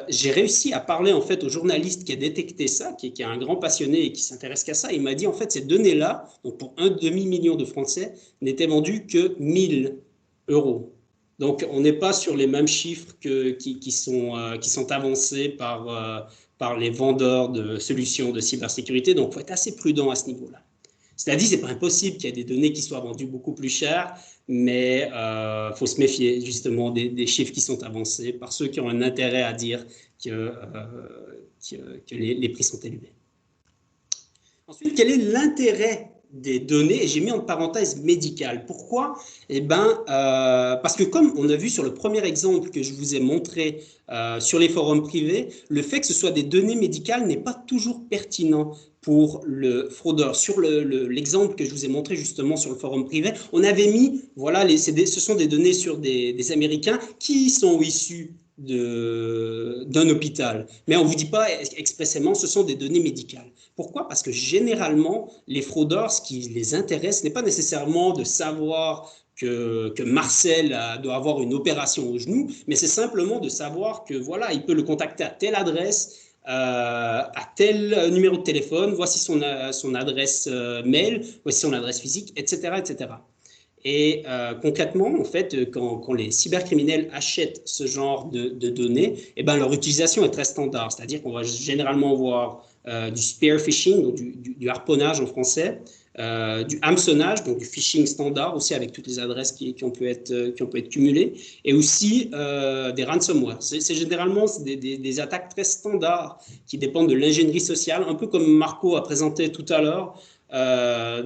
j'ai réussi à parler en fait au journaliste qui a détecté ça, qui est un grand passionné et qui s'intéresse qu'à ça. Il m'a dit en fait ces données-là, donc pour 1 demi-million de Français, n'étaient vendues que 1 000 €. Donc, on n'est pas sur les mêmes chiffres qui sont avancés par les vendeurs de solutions de cybersécurité. Donc, il faut être assez prudent à ce niveau-là. Cela dit, ce n'est pas impossible qu'il y ait des données qui soient vendues beaucoup plus chères, mais il faut se méfier justement des chiffres qui sont avancés par ceux qui ont un intérêt à dire que les prix sont élevés. Ensuite, quel est l'intérêt des données? Et j'ai mis en parenthèse médicale. Pourquoi? Eh bien, parce que comme on a vu sur le premier exemple que je vous ai montré sur les forums privés, le fait que ce soit des données médicales n'est pas toujours pertinent pour le fraudeur. Sur l'exemple que je vous ai montré justement sur le forum privé, on avait mis, voilà, ce sont des données sur des Américains qui sont issus d'un hôpital. Mais on ne vous dit pas expressément, ce sont des données médicales. Pourquoi? Parce que généralement, les fraudeurs, ce qui les intéresse n'est pas nécessairement de savoir que Marcel doit avoir une opération au genou, mais c'est simplement de savoir que voilà, il peut le contacter à telle adresse, à tel numéro de téléphone, voici son adresse mail, voici son adresse physique, etc., etc. Et concrètement, en fait, quand les cybercriminels achètent ce genre de données, eh ben, leur utilisation est très standard. C'est-à-dire qu'on va généralement voir du spear phishing, donc du harponnage en français, du hameçonnage, donc du phishing standard aussi avec toutes les adresses qui ont pu être cumulées, et aussi des ransomware. C'est généralement des attaques très standards qui dépendent de l'ingénierie sociale, un peu comme Marco a présenté tout à l'heure.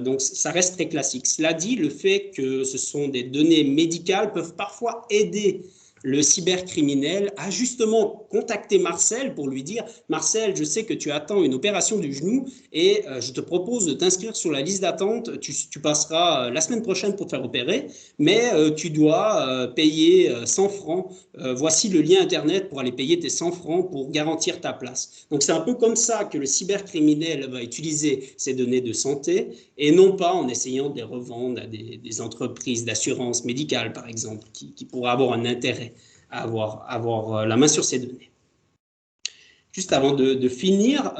Donc ça reste très classique. Cela dit, le fait que ce sont des données médicales peuvent parfois aider le cybercriminel a justement contacté Marcel pour lui dire « Marcel, je sais que tu attends une opération du genou et je te propose de t'inscrire sur la liste d'attente. Tu passeras la semaine prochaine pour te faire opérer, mais tu dois payer 100 francs. Voici le lien Internet pour aller payer tes 100 francs pour garantir ta place. » Donc c'est un peu comme ça que le cybercriminel va utiliser ces données de santé et non pas en essayant de les revendre à des entreprises d'assurance médicale, par exemple, qui pourraient avoir un intérêt à avoir la main sur ces données. Juste avant de finir,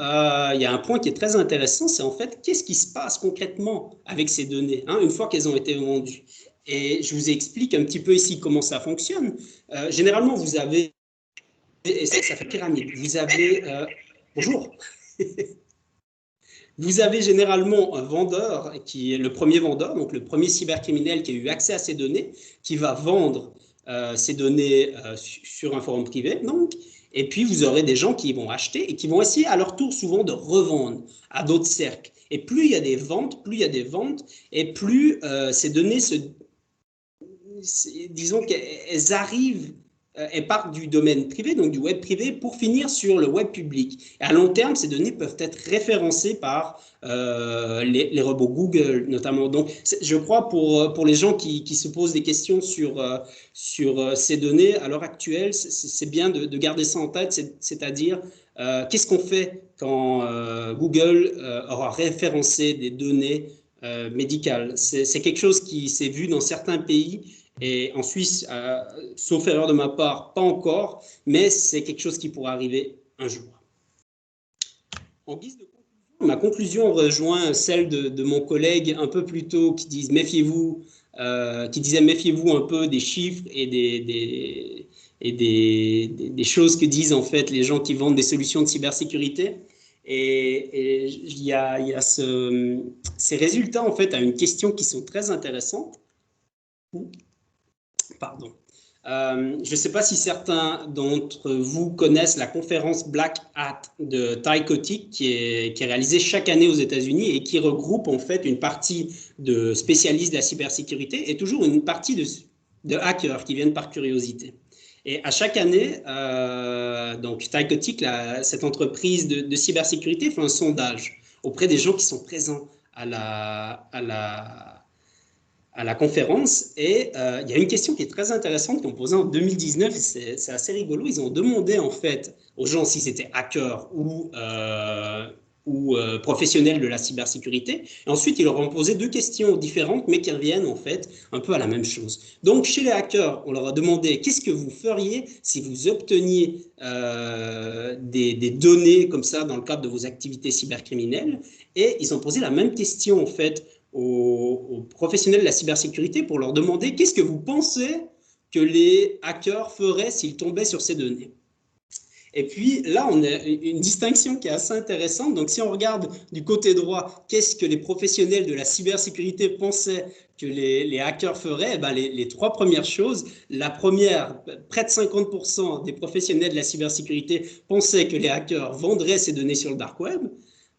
il y a un point qui est très intéressant, c'est en fait qu'est-ce qui se passe concrètement avec ces données, hein, une fois qu'elles ont été vendues. Et je vous explique un petit peu ici comment ça fonctionne. Généralement, vous avez, et ça fait pyramide, vous avez, bonjour. Vous avez généralement un vendeur qui est le premier vendeur, donc le premier cybercriminel qui a eu accès à ces données, qui va vendre ces données sur un forum privé. Donc, et puis, vous aurez des gens qui vont acheter et qui vont essayer à leur tour souvent de revendre à d'autres cercles. Et plus il y a des ventes, et plus ces données disons qu'elles arrivent, elles partent du domaine privé, donc du web privé, pour finir sur le web public. Et à long terme, ces données peuvent être référencées par les robots Google, notamment. Donc, je crois pour les gens qui se posent des questions sur ces données, à l'heure actuelle, c'est bien de garder ça en tête, c'est-à-dire qu'est-ce qu'on fait quand Google aura référencé des données médicales. C'est quelque chose qui s'est vu dans certains pays. Et en Suisse, sauf erreur de ma part, pas encore, mais c'est quelque chose qui pourra arriver un jour. En guise de conclusion, ma conclusion rejoint celle de mon collègue un peu plus tôt qui disait méfiez-vous un peu des chiffres et des choses que disent en fait les gens qui vendent des solutions de cybersécurité. Et il y a ces résultats en fait à une question qui sont très intéressantes. Pardon. Je ne sais pas si certains d'entre vous connaissent la conférence Black Hat de Ty Kotick qui est réalisée chaque année aux États-Unis et qui regroupe en fait une partie de spécialistes de la cybersécurité et toujours une partie de hackers qui viennent par curiosité. Et à chaque année, donc Ty Kotick, cette entreprise de cybersécurité, fait un sondage auprès des gens qui sont présents à la conférence et il y a une question qui est très intéressante qu'ils ont posée en 2019 et c'est assez rigolo. Ils ont demandé en fait aux gens si c'était hackers ou professionnels de la cybersécurité. Et ensuite, ils leur ont posé deux questions différentes mais qui reviennent en fait un peu à la même chose. Donc, chez les hackers, on leur a demandé qu'est-ce que vous feriez si vous obteniez des données comme ça dans le cadre de vos activités cybercriminelles. Et ils ont posé la même question en fait aux professionnels de la cybersécurité pour leur demander qu'est-ce que vous pensez que les hackers feraient s'ils tombaient sur ces données. Et puis là, on a une distinction qui est assez intéressante. Donc, si on regarde du côté droit, qu'est-ce que les professionnels de la cybersécurité pensaient que les hackers feraient? Eh ben, les trois premières choses. La première, près de 50% des professionnels de la cybersécurité pensaient que les hackers vendraient ces données sur le dark web.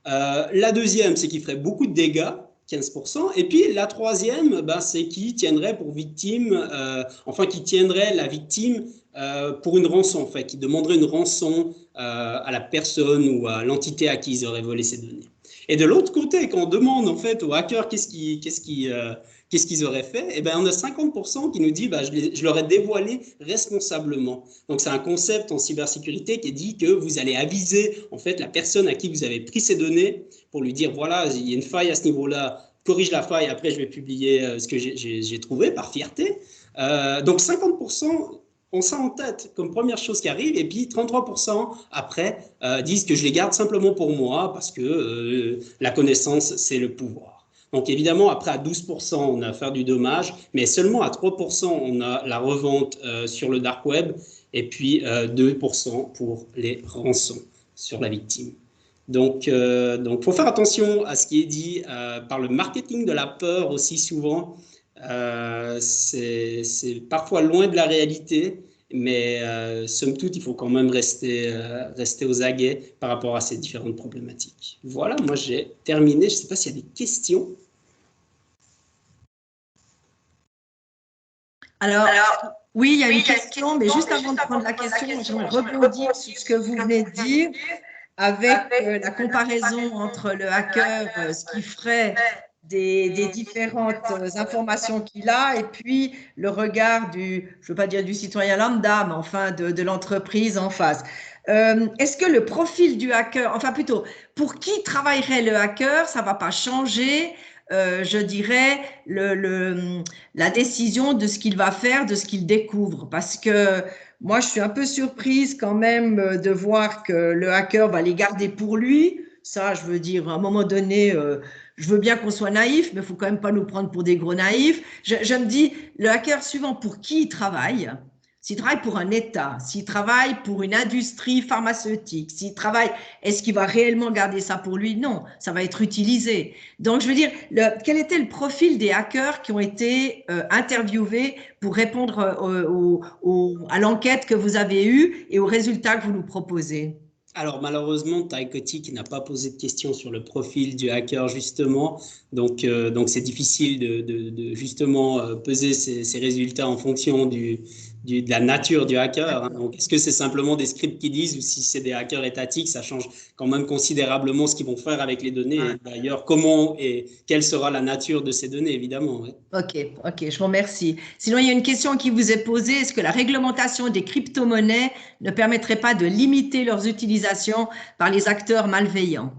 La deuxième, c'est qu'ils feraient beaucoup de dégâts, 15%. Et puis la troisième, ben, c'est qu'ils tiendraient pour victime, enfin qui tiendraient la victime pour une rançon, en fait, qui demanderait une rançon à la personne ou à l'entité à qui ils auraient volé ces données. Et de l'autre côté, quand on demande en fait aux hackers qu'est-ce qu'ils auraient fait, eh ben, on a 50% qui nous dit bah, je leur ai dévoilé responsablement. Donc c'est un concept en cybersécurité qui dit que vous allez aviser en fait la personne à qui vous avez pris ces données pour lui dire voilà, il y a une faille à ce niveau-là, corrige la faille, après je vais publier ce que j'ai trouvé par fierté. Donc 50% ont ça en tête comme première chose qui arrive, et puis 33% après disent que je les garde simplement pour moi parce que la connaissance, c'est le pouvoir. Donc évidemment, après à 12%, on a affaire du dommage, mais seulement à 3%, on a la revente sur le dark web, et puis 2% pour les rançons sur la victime. Donc, faut faire attention à ce qui est dit par le marketing de la peur aussi souvent. C'est parfois loin de la réalité, mais somme toute, il faut quand même rester aux aguets par rapport à ces différentes problématiques. Voilà, moi j'ai terminé. Je ne sais pas s'il y a des questions. Alors, oui, il y a une question, mais juste avant de prendre la question, j'aimerais rebondir sur ce que vous venez de dire avec la comparaison entre le hacker, ce qu'il ferait des différentes informations qu'il a, et puis le regard je ne veux pas dire du citoyen lambda, mais enfin de l'entreprise en face. Est-ce que le profil du hacker, enfin plutôt, pour qui travaillerait le hacker, ça ne va pas changer, je dirais, la décision de ce qu'il va faire, de ce qu'il découvre? Parce que moi, je suis un peu surprise quand même de voir que le hacker va les garder pour lui. Ça, je veux dire, à un moment donné, je veux bien qu'on soit naïf, mais il ne faut quand même pas nous prendre pour des gros naïfs. Je me dis, le hacker suivant, pour qui il travaille? S'il travaille pour un État, s'il travaille pour une industrie pharmaceutique, s'il travaille, est-ce qu'il va réellement garder ça pour lui? Non, ça va être utilisé. Donc, je veux dire, quel était le profil des hackers qui ont été interviewés pour répondre à l'enquête que vous avez eue et aux résultats que vous nous proposez? Alors malheureusement, Taïkoti qui n'a pas posé de questions sur le profil du hacker justement, donc c'est difficile de justement peser ces résultats en fonction de la nature du hacker. Hein. Donc est-ce que c'est simplement des scripts qui disent, ou si c'est des hackers étatiques, ça change quand même considérablement ce qu'ils vont faire avec les données. Et d'ailleurs, comment et quelle sera la nature de ces données, évidemment. Ouais. Ok, je vous remercie. Sinon, il y a une question qui vous est posée. Est-ce que la réglementation des crypto-monnaies ne permettrait pas de limiter leurs utilisations par les acteurs malveillants?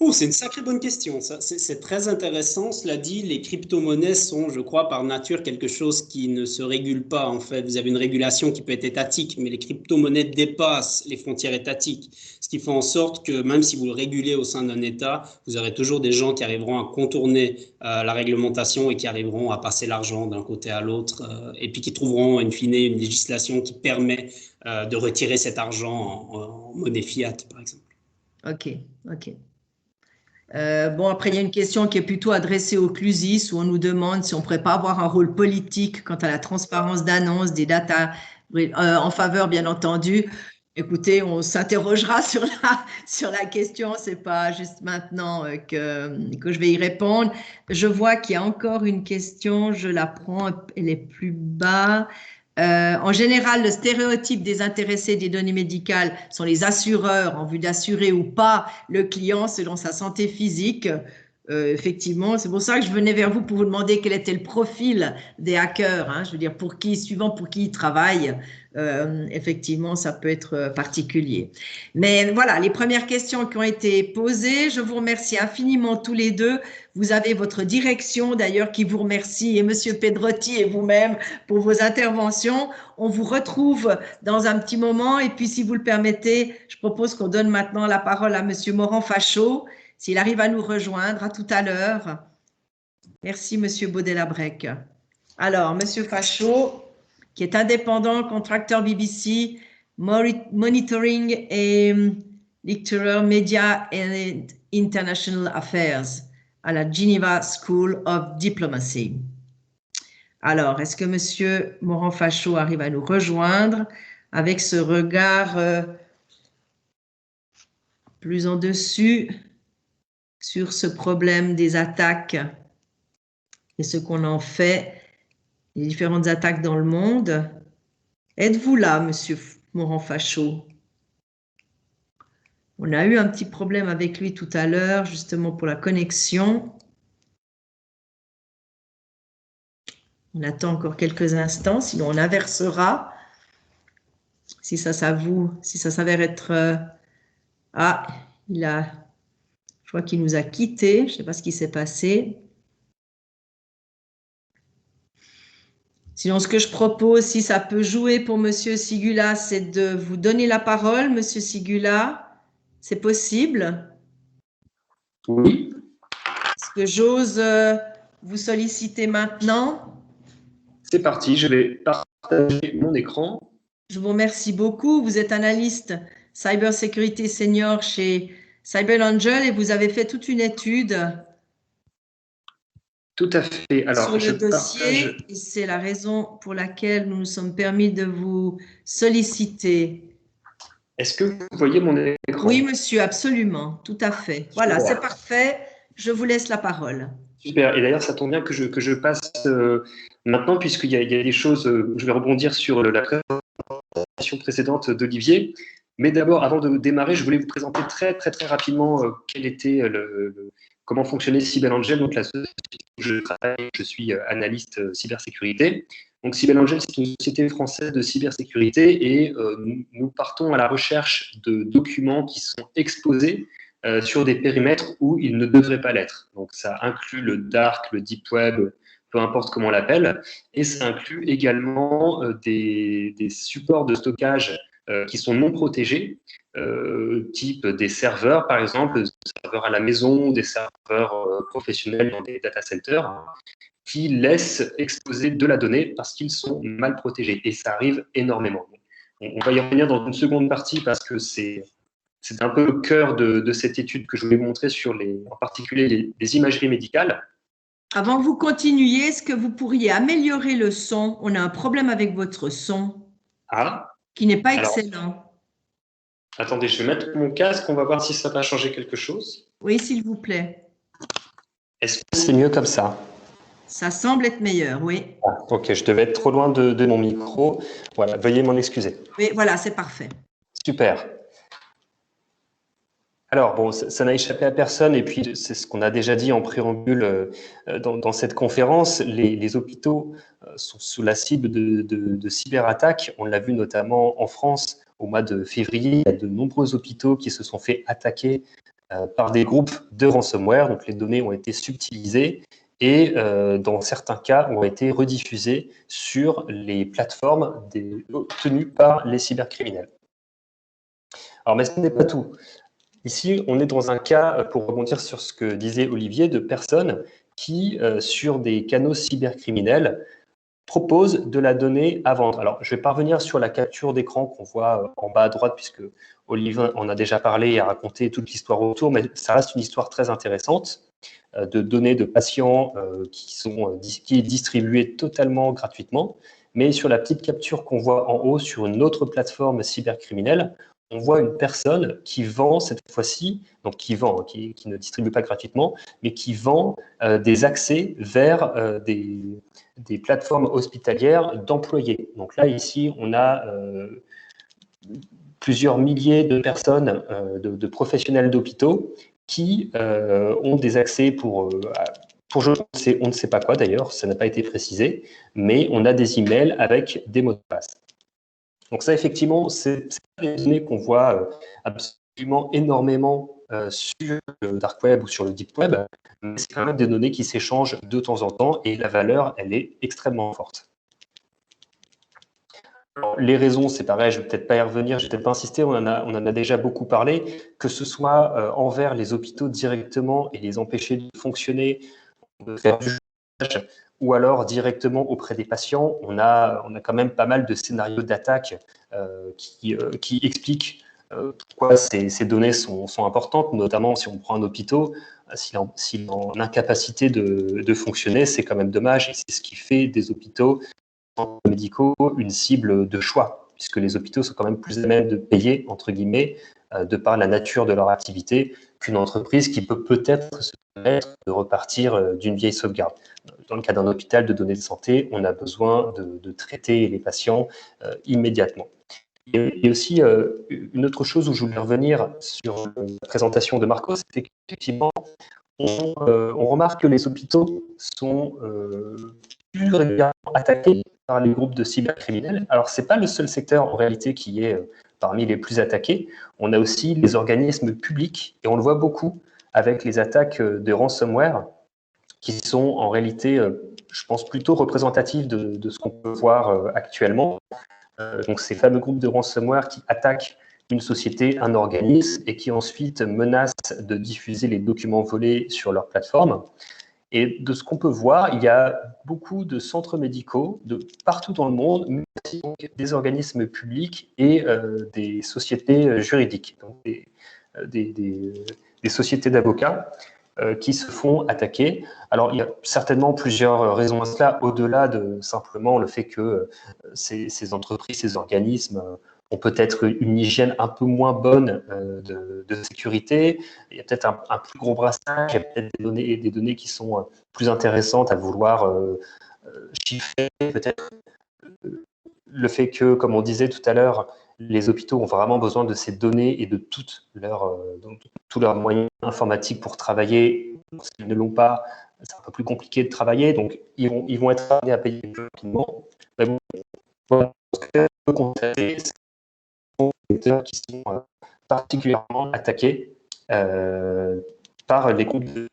Oh, c'est une sacrée bonne question. C'est très intéressant. Cela dit, les crypto-monnaies sont, je crois, par nature quelque chose qui ne se régule pas. En fait, vous avez une régulation qui peut être étatique, mais les crypto-monnaies dépassent les frontières étatiques. Ce qui fait en sorte que même si vous le régulez au sein d'un État, vous aurez toujours des gens qui arriveront à contourner la réglementation et qui arriveront à passer l'argent d'un côté à l'autre et puis qui trouveront, in fine, une législation qui permet de retirer cet argent en monnaie fiat, par exemple. Ok. Bon, après, il y a une question qui est plutôt adressée au CLUSIS où on nous demande si on ne pourrait pas avoir un rôle politique quant à la transparence d'annonces des datas en faveur, bien entendu. Écoutez, on s'interrogera sur la question. Ce n'est pas juste maintenant que je vais y répondre. Je vois qu'il y a encore une question. Je la prends, elle est plus bas. En général, le stéréotype des intéressés des données médicales sont les assureurs en vue d'assurer ou pas le client selon sa santé physique. Effectivement, c'est pour ça que je venais vers vous pour vous demander quel était le profil des hackers. Hein, je veux dire, suivant pour qui ils travaillent, effectivement, ça peut être particulier. Mais voilà, les premières questions qui ont été posées, je vous remercie infiniment tous les deux. Vous avez votre direction d'ailleurs qui vous remercie, et Monsieur Pedrotti et vous-même pour vos interventions. On vous retrouve dans un petit moment, et puis si vous le permettez, je propose qu'on donne maintenant la parole à Monsieur Morand-Fachot, s'il arrive à nous rejoindre. À tout à l'heure. Merci, Monsieur Baudet-Labrec. Alors, Monsieur Fachot, qui est indépendant, contracteur BBC, Monitoring et Lecturer Media and International Affairs à la Geneva School of Diplomacy. Alors, est-ce que M. Moran-Fachot arrive à nous rejoindre avec ce regard plus en dessus sur ce problème des attaques et ce qu'on en fait, les différentes attaques dans le monde? Êtes-vous là, M. Moran-Fachot? On a eu un petit problème avec lui tout à l'heure, justement pour la connexion. On attend encore quelques instants, sinon on inversera. Si ça s'avère être... Ah, je crois qu'il nous a quittés. Je ne sais pas ce qui s'est passé. Sinon, ce que je propose, si ça peut jouer pour M. Sigula, c'est de vous donner la parole, M. Sigula. C'est possible? Oui. Est-ce que j'ose vous solliciter maintenant? C'est parti, je vais partager mon écran. Je vous remercie beaucoup. Vous êtes analyste cybersécurité senior chez Cyber Angel et vous avez fait toute une étude Tout à fait. Alors, sur le dossier et c'est la raison pour laquelle nous nous sommes permis de vous solliciter. Est-ce que vous voyez mon écran? Oui, monsieur, absolument, tout à fait. Voilà, c'est parfait. Je vous laisse la parole. Super. Et d'ailleurs, ça tombe bien que je passe maintenant, puisqu'il y a des choses, je vais rebondir sur la présentation précédente d'Olivier. Mais d'abord, avant de démarrer, je voulais vous présenter très rapidement quel était comment fonctionnait Cybelangel, donc la société où je travaille, je suis analyste cybersécurité. Donc Cybelangel, c'est une société française de cybersécurité et nous partons à la recherche de documents qui sont exposés sur des périmètres où ils ne devraient pas l'être. Donc ça inclut le dark, le deep web, peu importe comment on l'appelle, et ça inclut également des supports de stockage qui sont non protégés, type des serveurs, par exemple, des serveurs à la maison, des serveurs professionnels dans des data centers, qui laissent exposer de la donnée parce qu'ils sont mal protégés. Et ça arrive énormément. On va y revenir dans une seconde partie parce que c'est un peu le cœur de cette étude que je voulais vous montrer sur en particulier les imageries médicales. Avant que vous continuiez, est-ce que vous pourriez améliorer le son? On a un problème avec votre son qui n'est pas excellent. Attendez, je vais mettre mon casque, on va voir si ça va changer quelque chose. Oui, s'il vous plaît. Est-ce que c'est mieux comme ça? Ça semble être meilleur, oui. Ah, ok, je devais être trop loin de mon micro. Voilà, veuillez m'en excuser. Oui, voilà, c'est parfait. Super. Alors, bon, ça n'a échappé à personne, et puis c'est ce qu'on a déjà dit en préambule dans cette conférence, les hôpitaux sont sous la cible de cyberattaques. On l'a vu notamment en France au mois de février. Il y a de nombreux hôpitaux qui se sont fait attaquer par des groupes de ransomware. Donc, les données ont été subtilisées et, dans certains cas, ont été rediffusées sur les plateformes tenues par les cybercriminels. Alors, mais ce n'est pas tout. Ici, on est dans un cas, pour rebondir sur ce que disait Olivier, de personnes qui, sur des canaux cybercriminels, proposent de la donnée à vendre. Alors, je vais pas revenir sur la capture d'écran qu'on voit en bas à droite, puisque Olivier en a déjà parlé et a raconté toute l'histoire autour, mais ça reste une histoire très intéressante de données de patients qui est distribuée totalement gratuitement. Mais sur la petite capture qu'on voit en haut sur une autre plateforme cybercriminelle, on voit une personne qui vend cette fois-ci, donc qui ne distribue pas gratuitement, mais qui vend des accès vers des plateformes hospitalières d'employés. Donc là, ici, on a plusieurs milliers de personnes, de professionnels d'hôpitaux qui ont des accès pour on ne sait pas quoi d'ailleurs, ça n'a pas été précisé, mais on a des emails avec des mots de passe. Donc ça, effectivement, c'est des données qu'on voit absolument énormément sur le dark web ou sur le deep web, mais c'est quand même des données qui s'échangent de temps en temps et la valeur, elle est extrêmement forte. Alors, les raisons, c'est pareil, je ne vais peut-être pas y revenir, je ne vais peut-être pas insister, on en a déjà beaucoup parlé, que ce soit envers les hôpitaux directement et les empêcher de fonctionner, de faire du chômage, ou alors directement auprès des patients. On a quand même pas mal de scénarios d'attaque qui expliquent pourquoi ces données sont importantes, notamment si on prend un hôpital, s'il est en incapacité de fonctionner, c'est quand même dommage, et c'est ce qui fait des hôpitaux médicaux une cible de choix, puisque les hôpitaux sont quand même plus à même de payer, entre guillemets, de par la nature de leur activité, qu'une entreprise qui peut peut-être se permettre de repartir d'une vieille sauvegarde. Dans le cas d'un hôpital de données de santé, on a besoin de traiter les patients immédiatement. Et aussi, une autre chose où je voulais revenir sur la présentation de Marco, c'est qu'effectivement, on remarque que les hôpitaux sont plus régulièrement attaqués par les groupes de cybercriminels. Alors, ce n'est pas le seul secteur en réalité qui est parmi les plus attaqués. On a aussi les organismes publics, et on le voit beaucoup avec les attaques de ransomware, qui sont en réalité, je pense, plutôt représentatives de ce qu'on peut voir actuellement. Donc, ces fameux groupes de ransomware qui attaquent une société, un organisme, et qui ensuite menacent de diffuser les documents volés sur leur plateforme. Et de ce qu'on peut voir, il y a beaucoup de centres médicaux de partout dans le monde, mais aussi des organismes publics et des sociétés juridiques, donc des sociétés d'avocats qui se font attaquer. Alors, il y a certainement plusieurs raisons à cela, au-delà de simplement le fait que ces entreprises, ces organismes ont peut-être une hygiène un peu moins bonne de sécurité. Il y a peut-être un plus gros brassage, il y a peut-être des données qui sont plus intéressantes à vouloir chiffrer. Peut-être le fait que, comme on disait tout à l'heure, les hôpitaux ont vraiment besoin de ces données et de tous leurs moyens informatiques pour travailler. S'ils ne l'ont pas, c'est un peu plus compliqué de travailler, donc ils vont être amenés à payer plus rapidement. Mais bon, voilà, ce que je peux constater, c'est des secteurs qui sont particulièrement attaqués par les groupes de...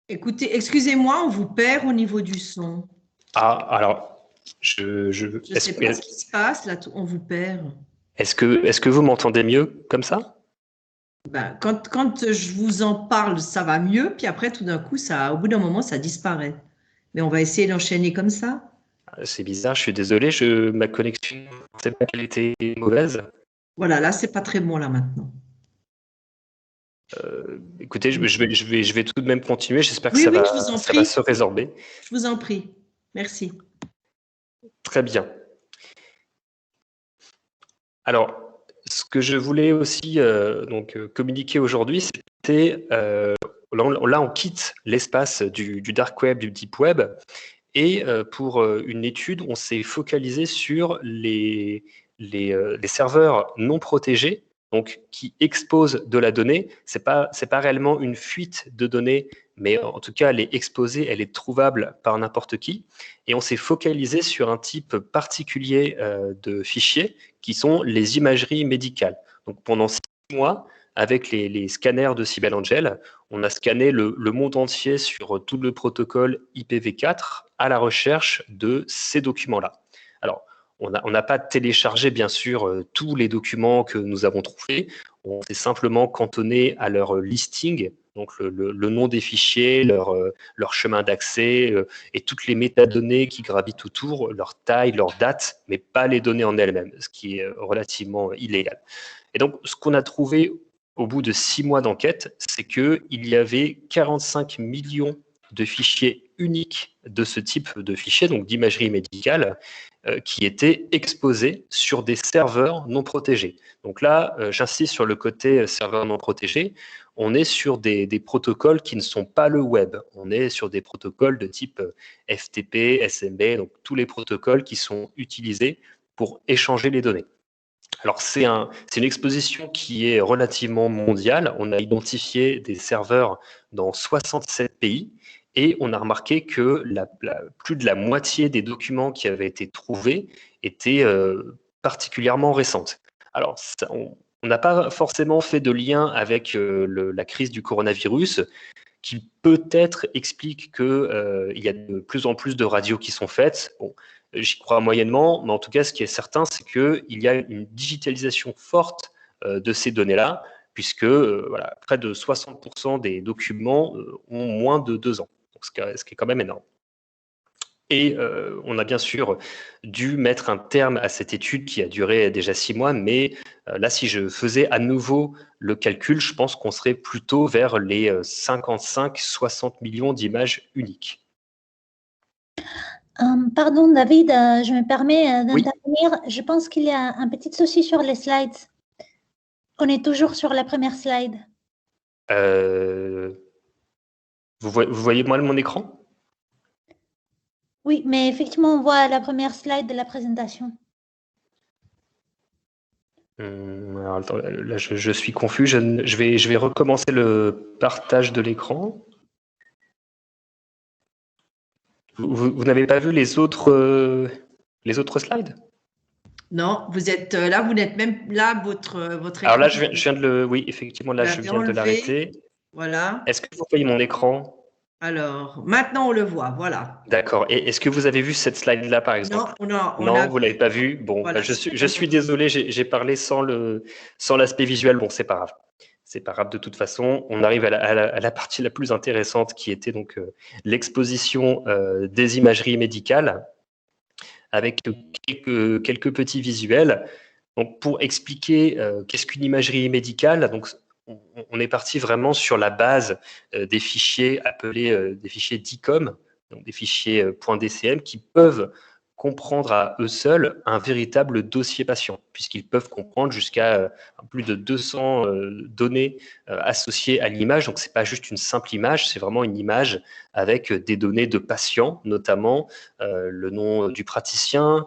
Écoutez, excusez-moi, on vous perd au niveau du son. Ah, alors, Je ne sais pas ce qui se passe, là, on vous perd. Est-ce que vous m'entendez mieux comme ça? Ben, quand je vous en parle, ça va mieux, puis après, tout d'un coup, au bout d'un moment, ça disparaît. Mais on va essayer d'enchaîner comme ça. C'est bizarre, je suis désolé, ma connexion, je ne sais pas qu'elle était mauvaise. Voilà, là, c'est pas très bon, là, maintenant. Écoutez, je vais tout de même continuer, j'espère que Oui, ça je vous en va prie. se résorber. Je vous en prie. Merci. Très bien. Alors, ce que je voulais aussi communiquer aujourd'hui, c'était, là on quitte l'espace du dark web, du deep web, et pour une étude, on s'est focalisé sur les serveurs non protégés, donc qui exposent de la donnée. C'est pas réellement une fuite de données, mais en tout cas, elle est exposée, elle est trouvable par n'importe qui. Et on s'est focalisé sur un type particulier de fichiers qui sont les imageries médicales. Donc pendant 6 mois, avec les scanners de Cybelangel, on a scanné le monde entier sur tout le protocole IPv4 à la recherche de ces documents-là. Alors, on n'a pas téléchargé, bien sûr, tous les documents que nous avons trouvés. On s'est simplement cantonné à leur listing, donc le nom des fichiers, leur chemin d'accès et toutes les métadonnées qui gravitent autour, leur taille, leur date, mais pas les données en elles-mêmes, ce qui est relativement illégal. Et donc, ce qu'on a trouvé au bout de 6 mois d'enquête, c'est qu'il y avait 45 millions de fichiers uniques de ce type de fichiers, donc d'imagerie médicale, qui étaient exposés sur des serveurs non protégés. Donc là, j'insiste sur le côté serveur non protégé. On est sur des protocoles qui ne sont pas le web. On est sur des protocoles de type FTP, SMB, donc tous les protocoles qui sont utilisés pour échanger les données. Alors, c'est une exposition qui est relativement mondiale. On a identifié des serveurs dans 67 pays et on a remarqué que plus de la moitié des documents qui avaient été trouvés étaient particulièrement récentes. Alors, on n'a pas forcément fait de lien avec la crise du coronavirus, qui peut-être explique qu'il y a de plus en plus de radios qui sont faites. Bon, j'y crois moyennement, mais en tout cas, ce qui est certain, c'est qu'il y a une digitalisation forte de ces données-là, puisque voilà, près de 60% des documents ont moins de 2 ans, donc ce qui est quand même énorme. Et on a bien sûr dû mettre un terme à cette étude qui a duré déjà 6 mois, mais là, si je faisais à nouveau le calcul, je pense qu'on serait plutôt vers les 55-60 millions d'images uniques. Pardon, David, je me permets Oui. d'intervenir. Je pense qu'il y a un petit souci sur les slides. On est toujours sur la première slide. Vous voyez moi mon écran? Oui, mais effectivement, on voit la première slide de la présentation. Alors, attends, là, je suis confus. Je vais recommencer le partage de l'écran. Vous n'avez pas vu les autres slides? Non, vous êtes là, vous n'êtes même là, votre écran. Alors là, je viens de le... Oui, effectivement, là, je viens de l'arrêter. Voilà. Est-ce que vous voyez mon écran? Alors, maintenant, on le voit, voilà. D'accord. Et est-ce que vous avez vu cette slide-là, par exemple? Non, vous ne l'avez pas vu? Bon, voilà, bah, je suis désolé, j'ai parlé sans l'aspect visuel. Bon, c'est pas grave. C'est pas grave de toute façon. On arrive à la partie la plus intéressante qui était donc l'exposition des imageries médicales avec quelques petits visuels. Donc, pour expliquer qu'est-ce qu'une imagerie médicale, donc, on est parti vraiment sur la base des fichiers appelés des fichiers DICOM, donc des fichiers .dcm qui peuvent comprendre à eux seuls un véritable dossier patient, puisqu'ils peuvent comprendre jusqu'à plus de 200 données associées à l'image. Donc, ce n'est pas juste une simple image, c'est vraiment une image avec des données de patients, notamment le nom du praticien,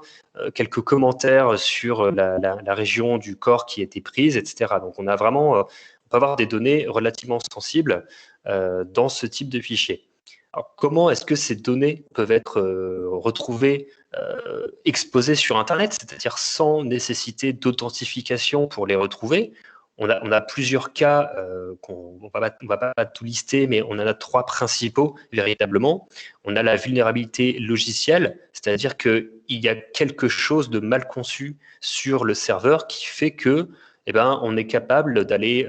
quelques commentaires sur la région du corps qui a été prise, etc. Donc, on a vraiment, on peut avoir des données relativement sensibles dans ce type de fichier. Alors, comment est-ce que ces données peuvent être retrouvées, exposées sur Internet, c'est-à-dire sans nécessité d'authentification pour les retrouver? On a plusieurs cas, on ne va pas tout lister, mais on en a 3 principaux véritablement. On a la vulnérabilité logicielle, c'est-à-dire qu'il y a quelque chose de mal conçu sur le serveur qui fait que, on est capable d'aller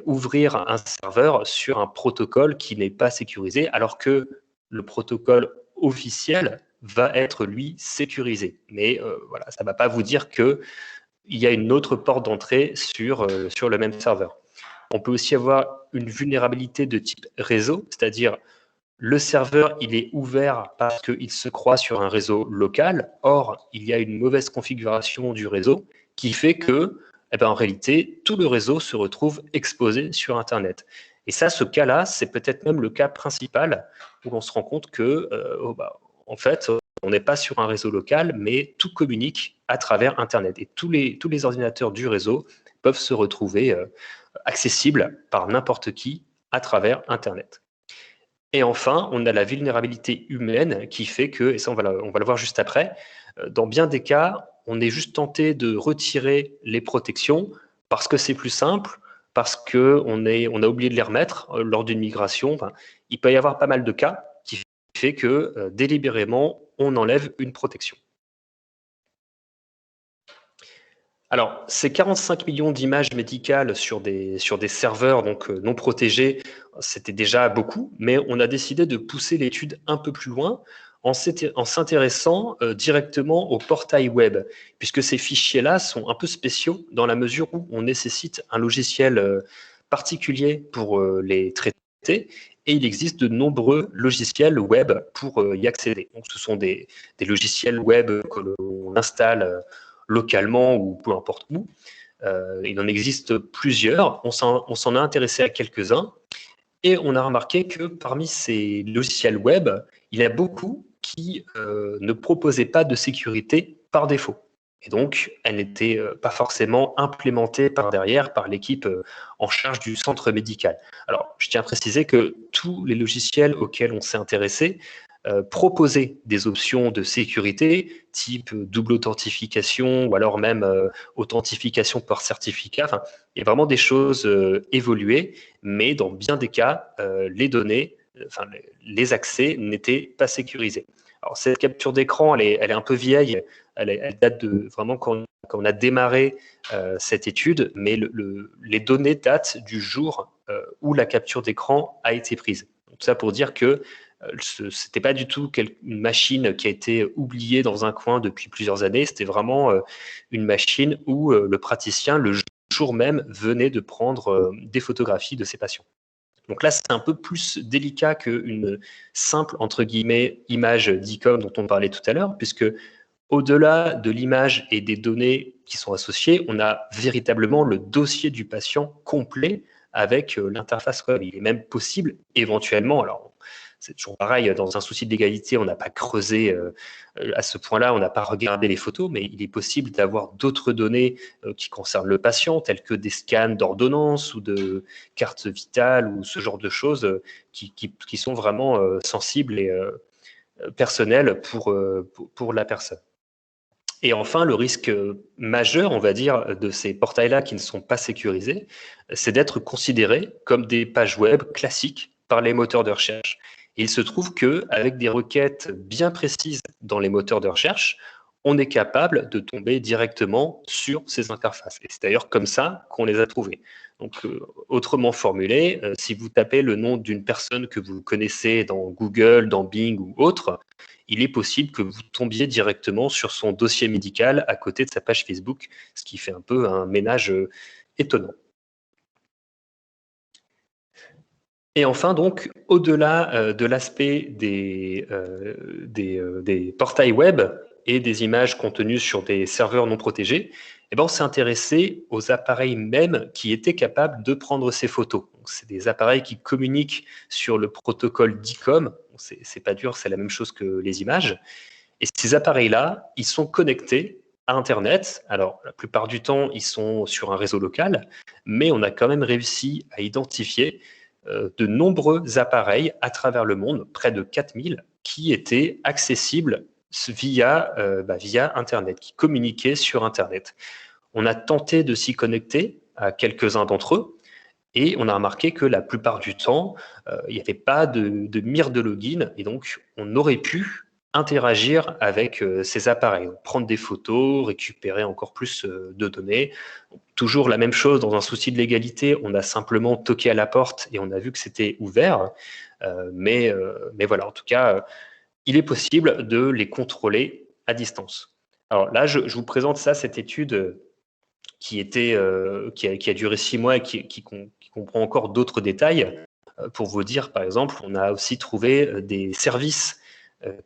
ouvrir un serveur sur un protocole qui n'est pas sécurisé, alors que le protocole officiel va être, lui, sécurisé. Mais voilà, ça ne va pas vous dire qu'il y a une autre porte d'entrée sur le même serveur. On peut aussi avoir une vulnérabilité de type réseau, c'est-à-dire le serveur, il est ouvert parce qu'il se croit sur un réseau local. Or, il y a une mauvaise configuration du réseau qui fait que, en réalité, tout le réseau se retrouve exposé sur Internet. Et ça, ce cas-là, c'est peut-être même le cas principal où on se rend compte que, en fait, on n'est pas sur un réseau local, mais tout communique à travers Internet. Et tous les ordinateurs du réseau peuvent se retrouver accessibles par n'importe qui à travers Internet. Et enfin, on a la vulnérabilité humaine qui fait que, et ça on va le voir juste après, dans bien des cas, on est juste tenté de retirer les protections parce que c'est plus simple, parce qu'on a oublié de les remettre lors d'une migration. Enfin, il peut y avoir pas mal de cas qui fait que délibérément, on enlève une protection. Alors, ces 45 millions d'images médicales sur des serveurs donc, non protégés, c'était déjà beaucoup, mais on a décidé de pousser l'étude un peu plus loin en s'intéressant directement au portail web, puisque ces fichiers-là sont un peu spéciaux dans la mesure où on nécessite un logiciel particulier pour les traiter, et il existe de nombreux logiciels web pour y accéder. Donc, ce sont des logiciels web que l'on installe localement ou peu importe où. Il en existe plusieurs. On s'en a intéressé à quelques-uns et on a remarqué que parmi ces logiciels web, il y a beaucoup qui ne proposaient pas de sécurité par défaut. Et donc, elle n'était pas forcément implémentée par derrière par l'équipe en charge du centre médical. Alors, je tiens à préciser que tous les logiciels auxquels on s'est intéressé proposer des options de sécurité type double authentification ou alors même authentification par certificat. Enfin, il y a vraiment des choses évoluées, mais dans bien des cas, les données, les accès n'étaient pas sécurisés. Alors, cette capture d'écran, elle est un peu vieille, elle date de vraiment quand on a démarré cette étude, mais les données datent du jour où la capture d'écran a été prise. Donc, ça pour dire que Ce n'était pas du tout une machine qui a été oubliée dans un coin depuis plusieurs années. C'était vraiment une machine où le praticien, le jour même, venait de prendre des photographies de ses patients. Donc là, c'est un peu plus délicat qu'une simple, entre guillemets, image d'ICOM dont on parlait tout à l'heure, puisque au-delà de l'image et des données qui sont associées, on a véritablement le dossier du patient complet avec l'interface web. Il est même possible, éventuellement, alors c'est toujours pareil, dans un souci de légalité, on n'a pas creusé à ce point-là, on n'a pas regardé les photos, mais il est possible d'avoir d'autres données qui concernent le patient, telles que des scans d'ordonnance ou de cartes vitales ou ce genre de choses qui sont vraiment sensibles et personnelles pour la personne. Et enfin, le risque majeur, on va dire, de ces portails-là qui ne sont pas sécurisés, c'est d'être considérés comme des pages web classiques par les moteurs de recherche. Et il se trouve qu'avec des requêtes bien précises dans les moteurs de recherche, on est capable de tomber directement sur ces interfaces. Et c'est d'ailleurs comme ça qu'on les a trouvées. Donc, autrement formulé, si vous tapez le nom d'une personne que vous connaissez dans Google, dans Bing ou autre, il est possible que vous tombiez directement sur son dossier médical à côté de sa page Facebook, ce qui fait un peu un ménage étonnant. Et enfin, donc, au-delà de l'aspect des portails web et des images contenues sur des serveurs non protégés, eh ben, on s'est intéressé aux appareils même qui étaient capables de prendre ces photos. C'est des appareils qui communiquent sur le protocole DICOM. C'est pas dur, c'est la même chose que les images. Et ces appareils-là, ils sont connectés à Internet. Alors, la plupart du temps, ils sont sur un réseau local, mais on a quand même réussi à identifier de nombreux appareils à travers le monde, près de 4000, qui étaient accessibles via Internet, qui communiquaient sur Internet. On a tenté de s'y connecter à quelques-uns d'entre eux, et on a remarqué que la plupart du temps, il n'y avait pas de mire de login, et donc on aurait pu interagir avec ces appareils, donc prendre des photos, récupérer encore plus de données. Toujours la même chose, dans un souci de légalité, on a simplement toqué à la porte et on a vu que c'était ouvert. Mais voilà, en tout cas, il est possible de les contrôler à distance. Alors là, je vous présente cette étude qui a duré 6 mois et qui comprend encore d'autres détails. Pour vous dire, par exemple, on a aussi trouvé des services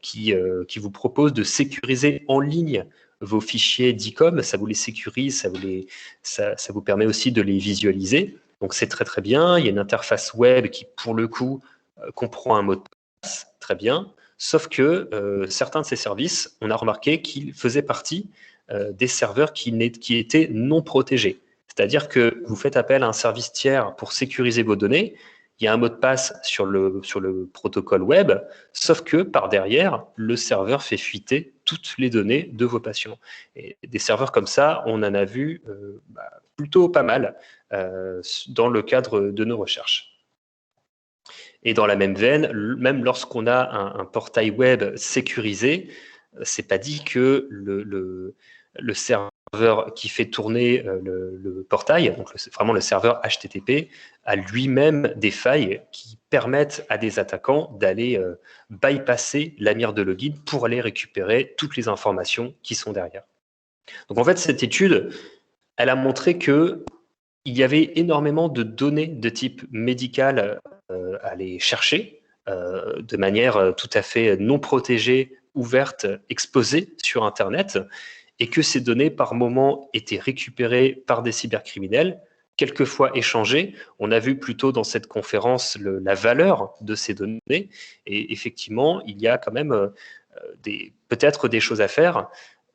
qui vous proposent de sécuriser en ligne vos fichiers DICOM. Ça vous les sécurise, ça vous permet aussi de les visualiser. Donc c'est très très bien. Il y a une interface web qui, pour le coup, comprend un mot de passe, très bien. Sauf que certains de ces services, on a remarqué qu'ils faisaient partie des serveurs qui étaient non protégés. C'est-à-dire que vous faites appel à un service tiers pour sécuriser vos données. Il y a un mot de passe sur le protocole web, sauf que par derrière, le serveur fait fuiter toutes les données de vos patients. Et des serveurs comme ça, on en a vu plutôt pas mal dans le cadre de nos recherches. Et dans la même veine, même lorsqu'on a un portail web sécurisé, c'est pas dit que le serveur qui fait tourner le portail, donc vraiment le serveur HTTP, a lui-même des failles qui permettent à des attaquants d'aller bypasser la mire de login pour aller récupérer toutes les informations qui sont derrière. Donc en fait, cette étude, elle a montré que il y avait énormément de données de type médical à aller chercher de manière tout à fait non protégée, ouverte, exposée sur Internet, et que ces données, par moment, étaient récupérées par des cybercriminels, quelquefois échangées. On a vu plutôt dans cette conférence la valeur de ces données, et effectivement, il y a quand même peut-être des choses à faire.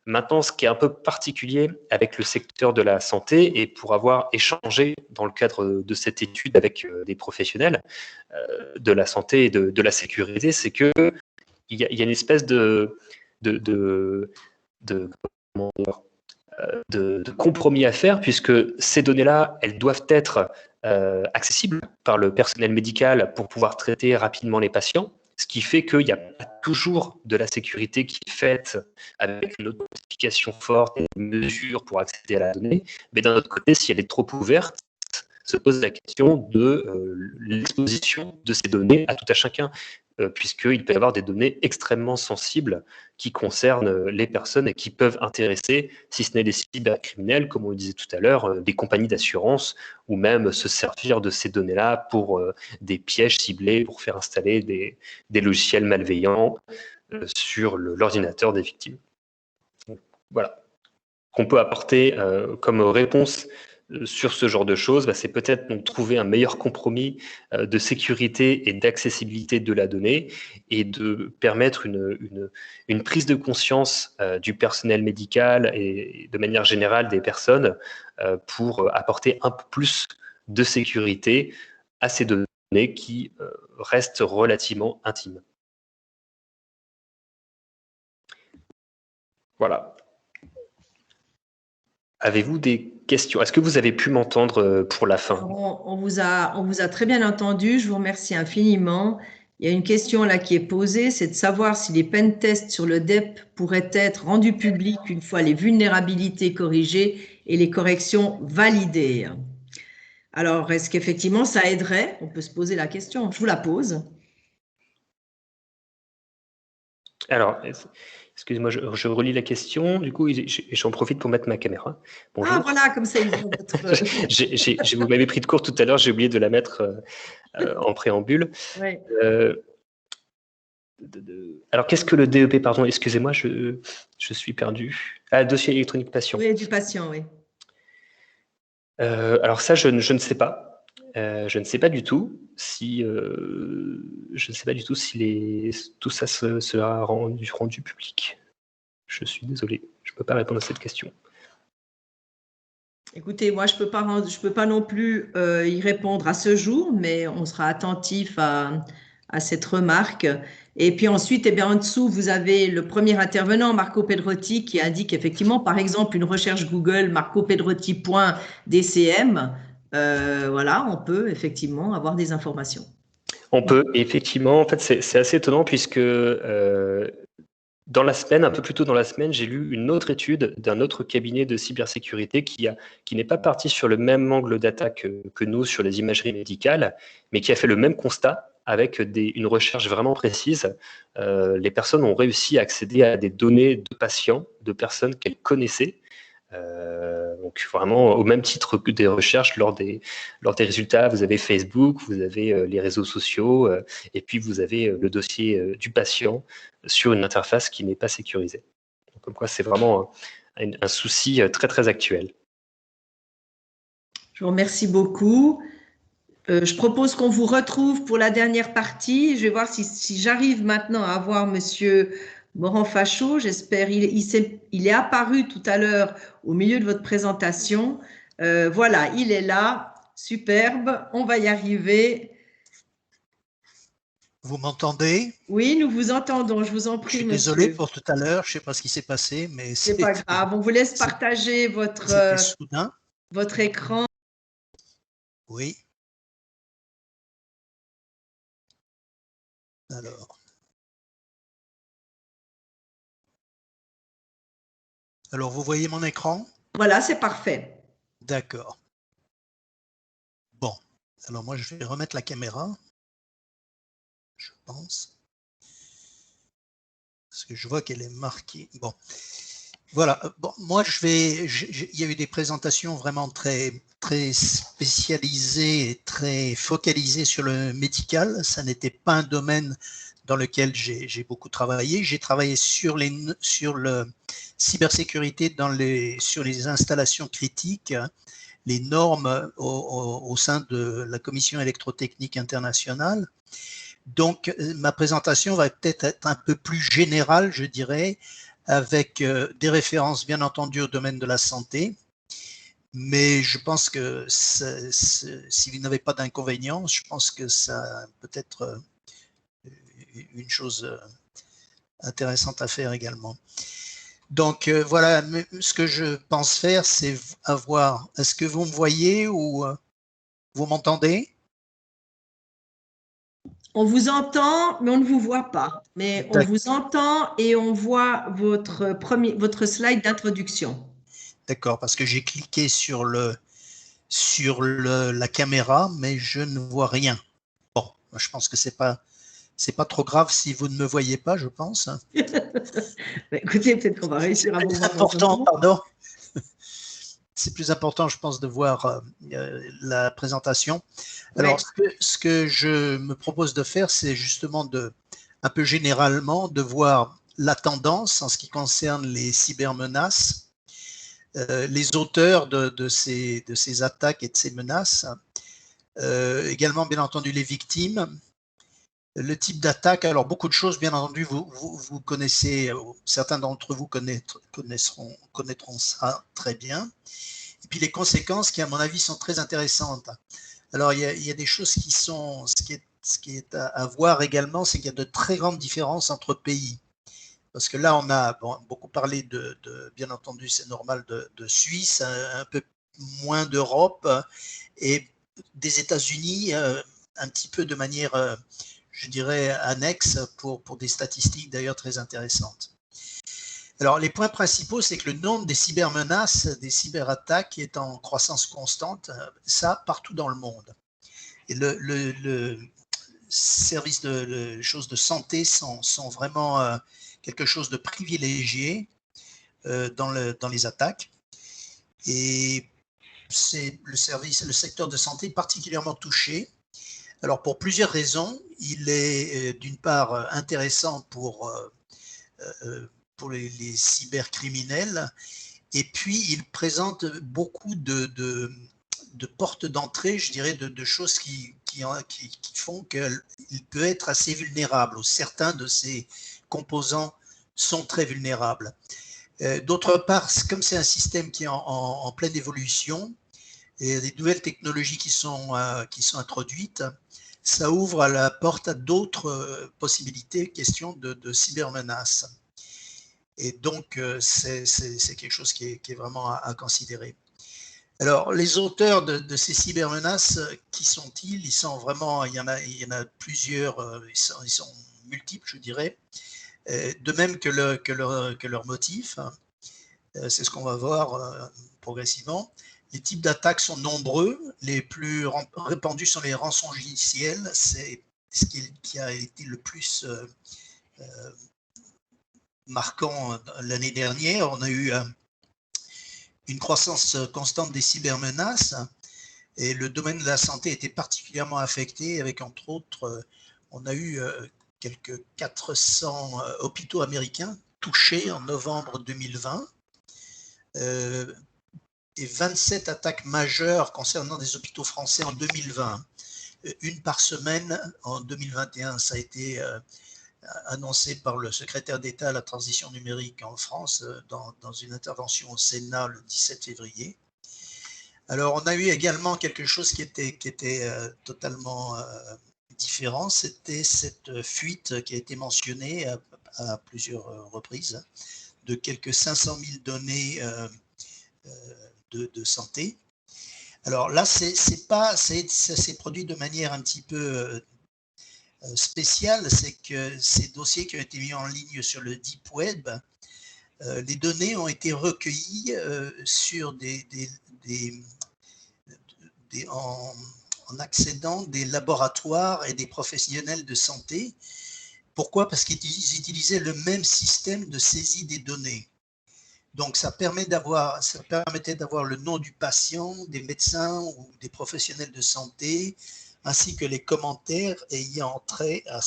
Maintenant, ce qui est un peu particulier avec le secteur de la santé, et pour avoir échangé dans le cadre de cette étude avec des professionnels de la santé et de la sécurité, c'est qu'il y a une espèce de compromis à faire, puisque ces données-là, elles doivent être accessibles par le personnel médical pour pouvoir traiter rapidement les patients, ce qui fait qu'il n'y a pas toujours de la sécurité qui est faite avec une authentification forte et des mesures pour accéder à la donnée. Mais d'un autre côté, si elle est trop ouverte, se pose la question de l'exposition de ces données à tout à chacun. puisqu'il peut y avoir des données extrêmement sensibles qui concernent les personnes et qui peuvent intéresser, si ce n'est des cybercriminels, comme on le disait tout à l'heure, des compagnies d'assurance, ou même se servir de ces données-là pour des pièges ciblés, pour faire installer des logiciels malveillants sur l'ordinateur des victimes. Donc, voilà. Qu'on peut apporter comme réponse sur ce genre de choses, c'est peut-être donc trouver un meilleur compromis de sécurité et d'accessibilité de la donnée et de permettre une prise de conscience du personnel médical et de manière générale des personnes pour apporter un peu plus de sécurité à ces données qui restent relativement intimes. Voilà. Avez-vous des questions? Est-ce que vous avez pu m'entendre pour la fin? On vous a très bien entendu. Je vous remercie infiniment. Il y a une question là qui est posée, c'est de savoir si les pen tests sur le DEP pourraient être rendus publics une fois les vulnérabilités corrigées et les corrections validées. Alors, est-ce qu'effectivement ça aiderait? On peut se poser la question. Je vous la pose. Alors, excusez-moi, je relis la question. Du coup, j'en profite pour mettre ma caméra. Bonjour. Ah, voilà, comme ça, ils vont être... Vous m'avez pris de court tout à l'heure, j'ai oublié de la mettre en préambule. Ouais. Alors, qu'est-ce que le DEP, pardon? Excusez-moi, je suis perdu. Ah, dossier électronique patient. Oui, du patient, oui. Alors ça, je ne sais pas. Je ne sais pas du tout si tout ça sera rendu public. Je suis désolé, je ne peux pas répondre à cette question. Écoutez, moi, je peux pas non plus y répondre à ce jour, mais on sera attentif à cette remarque. Et puis ensuite, eh bien, en dessous, vous avez le premier intervenant, Marco Pedrotti, qui indique effectivement, par exemple, une recherche Google, marcopedrotti.dcm. Voilà, on peut effectivement avoir des informations. On peut, effectivement. En fait, c'est assez étonnant puisque dans la semaine, un peu plus tôt dans la semaine, j'ai lu une autre étude d'un autre cabinet de cybersécurité qui n'est pas parti sur le même angle d'attaque que nous sur les imageries médicales, mais qui a fait le même constat avec une recherche vraiment précise. Les personnes ont réussi à accéder à des données de patients, de personnes qu'elles connaissaient. Donc vraiment au même titre que des recherches lors des résultats, vous avez Facebook, vous avez les réseaux sociaux et puis vous avez le dossier du patient sur une interface qui n'est pas sécurisée. Donc, comme quoi c'est vraiment un souci très très actuel. Je vous remercie beaucoup. Je propose qu'on vous retrouve pour la dernière partie. Je vais voir si j'arrive maintenant à voir Monsieur Moran-Fachot. J'espère. Il est apparu tout à l'heure au milieu de votre présentation. Voilà, il est là. Superbe. On va y arriver. Vous m'entendez? Oui, nous vous entendons. Je vous en prie, monsieur. Désolé pour tout à l'heure. Je ne sais pas ce qui s'est passé, mais c'est pas grave. On vous laisse partager votre écran. Oui. Alors, vous voyez mon écran? Voilà, c'est parfait. D'accord. Bon, alors moi, je vais remettre la caméra, je pense, parce que je vois qu'elle est marquée. Bon, voilà. Bon, moi, il y a eu des présentations vraiment très, très spécialisées et très focalisées sur le médical. Ça n'était pas un domaine dans lequel j'ai beaucoup travaillé. J'ai travaillé sur le cybersécurité sur les installations critiques, les normes au sein de la Commission électrotechnique internationale. Donc, ma présentation va peut-être être un peu plus générale, je dirais, avec des références, bien entendu, au domaine de la santé. Mais je pense que si vous n'avez pas d'inconvénients, je pense que ça peut être une chose intéressante à faire également. Donc, voilà, ce que je pense faire, c'est avoir... Est-ce que vous me voyez ou vous m'entendez? On vous entend, mais on ne vous voit pas. Mais on vous entend et on voit votre slide d'introduction. D'accord, parce que j'ai cliqué sur la caméra, mais je ne vois rien. Bon, je pense que c'est pas c'est pas trop grave si vous ne me voyez pas, je pense. Écoutez, peut-être qu'on va réussir à vous voir. Important, pardon. C'est plus important, je pense, de voir la présentation. Alors, ce que je me propose de faire, c'est justement un peu généralement, de voir la tendance en ce qui concerne les cybermenaces, les auteurs de ces attaques et de ces menaces, également, bien entendu, les victimes, le type d'attaque. Alors, beaucoup de choses, bien entendu, vous connaissez, certains d'entre vous connaîtront ça très bien. Et puis les conséquences qui, à mon avis, sont très intéressantes. Alors, il y a des choses qui sont, ce qui est à voir également, c'est qu'il y a de très grandes différences entre pays. Parce que là, on a beaucoup parlé bien entendu, c'est normal, de Suisse, un peu moins d'Europe et des États-Unis, un petit peu de manière, je dirais, annexe pour des statistiques d'ailleurs très intéressantes. Alors, les points principaux, c'est que le nombre des cybermenaces, des cyberattaques est en croissance constante, ça partout dans le monde. Et le service les choses de santé sont vraiment quelque chose de privilégié dans les attaques. Et c'est le secteur de santé particulièrement touché. Alors, pour plusieurs raisons, il est d'une part intéressant pour les cybercriminels, et puis il présente beaucoup de portes d'entrée, je dirais, de choses qui font qu'il peut être assez vulnérable, ou certains de ces composants sont très vulnérables. D'autre part, comme c'est un système qui est en pleine évolution, et des nouvelles technologies qui sont introduites, ça ouvre la porte à d'autres possibilités, question de cybermenaces. Et donc, c'est quelque chose qui est vraiment à considérer. Alors, les auteurs de ces cybermenaces, qui sont-ils? Ils sont vraiment, il y en a plusieurs, ils sont multiples, je dirais, de même que leur motif. C'est ce qu'on va voir progressivement. Les types d'attaques sont nombreux. Les plus répandus sont les rançongiciels. C'est ce qui a été le plus marquant l'année dernière. On a eu une croissance constante des cybermenaces et le domaine de la santé était particulièrement affecté avec, entre autres, on a eu quelques 400 hôpitaux américains touchés en novembre 2020 et 27 attaques majeures concernant des hôpitaux français en 2020. Une par semaine en 2021, ça a été annoncé par le secrétaire d'État à la transition numérique en France dans une intervention au Sénat le 17 février. Alors, on a eu également quelque chose qui était totalement différent, c'était cette fuite qui a été mentionnée à plusieurs reprises de quelques 500 000 données de santé. Alors là, ça s'est produit de manière un petit peu spéciale, c'est que ces dossiers qui ont été mis en ligne sur le Deep Web, les données ont été recueillies en accédant des laboratoires et des professionnels de santé. Pourquoi? Parce qu'ils utilisaient le même système de saisie des données. Donc, ça permettait d'avoir le nom du patient, des médecins ou des professionnels de santé, ainsi que les commentaires ayant trait à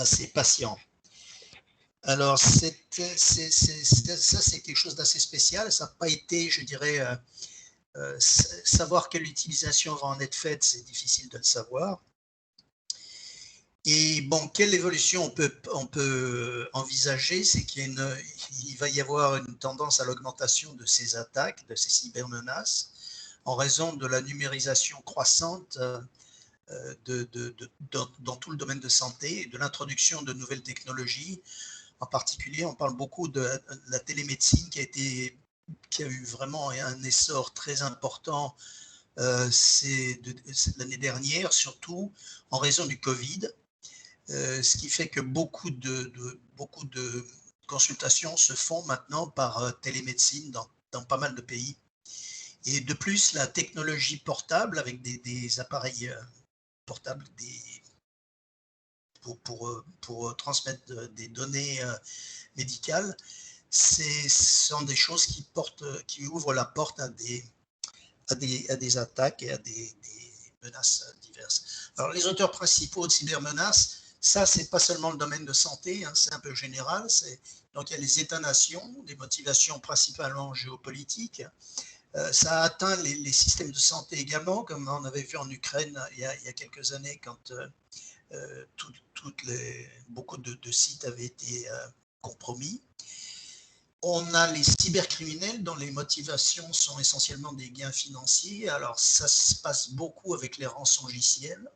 ces patients. Alors, ça, c'est quelque chose d'assez spécial. Ça n'a pas été, je dirais, savoir quelle utilisation va en être faite, c'est difficile de le savoir. Et bon, quelle évolution on peut envisager, c'est qu'il va y avoir une tendance à l'augmentation de ces attaques, de ces cybermenaces, en raison de la numérisation croissante dans tout le domaine de santé et de l'introduction de nouvelles technologies. En particulier, on parle beaucoup de la télémédecine qui a eu vraiment un essor très important l'année dernière, surtout en raison du Covid. Ce qui fait que beaucoup de consultations se font maintenant par télémédecine dans pas mal de pays. Et de plus, la technologie portable avec des appareils portable pour transmettre des données médicales, ce sont des choses qui ouvrent la porte à des attaques et à des menaces diverses. Alors, les auteurs principaux de cybermenaces, ça, c'est pas seulement le domaine de santé, hein, c'est un peu général. Donc, il y a les États-nations, des motivations principalement géopolitiques. Ça a atteint les systèmes de santé également, comme on avait vu en Ukraine il y a quelques années, quand beaucoup de sites avaient été compromis. On a les cybercriminels dont les motivations sont essentiellement des gains financiers. Alors, ça se passe beaucoup avec les rançongiciels.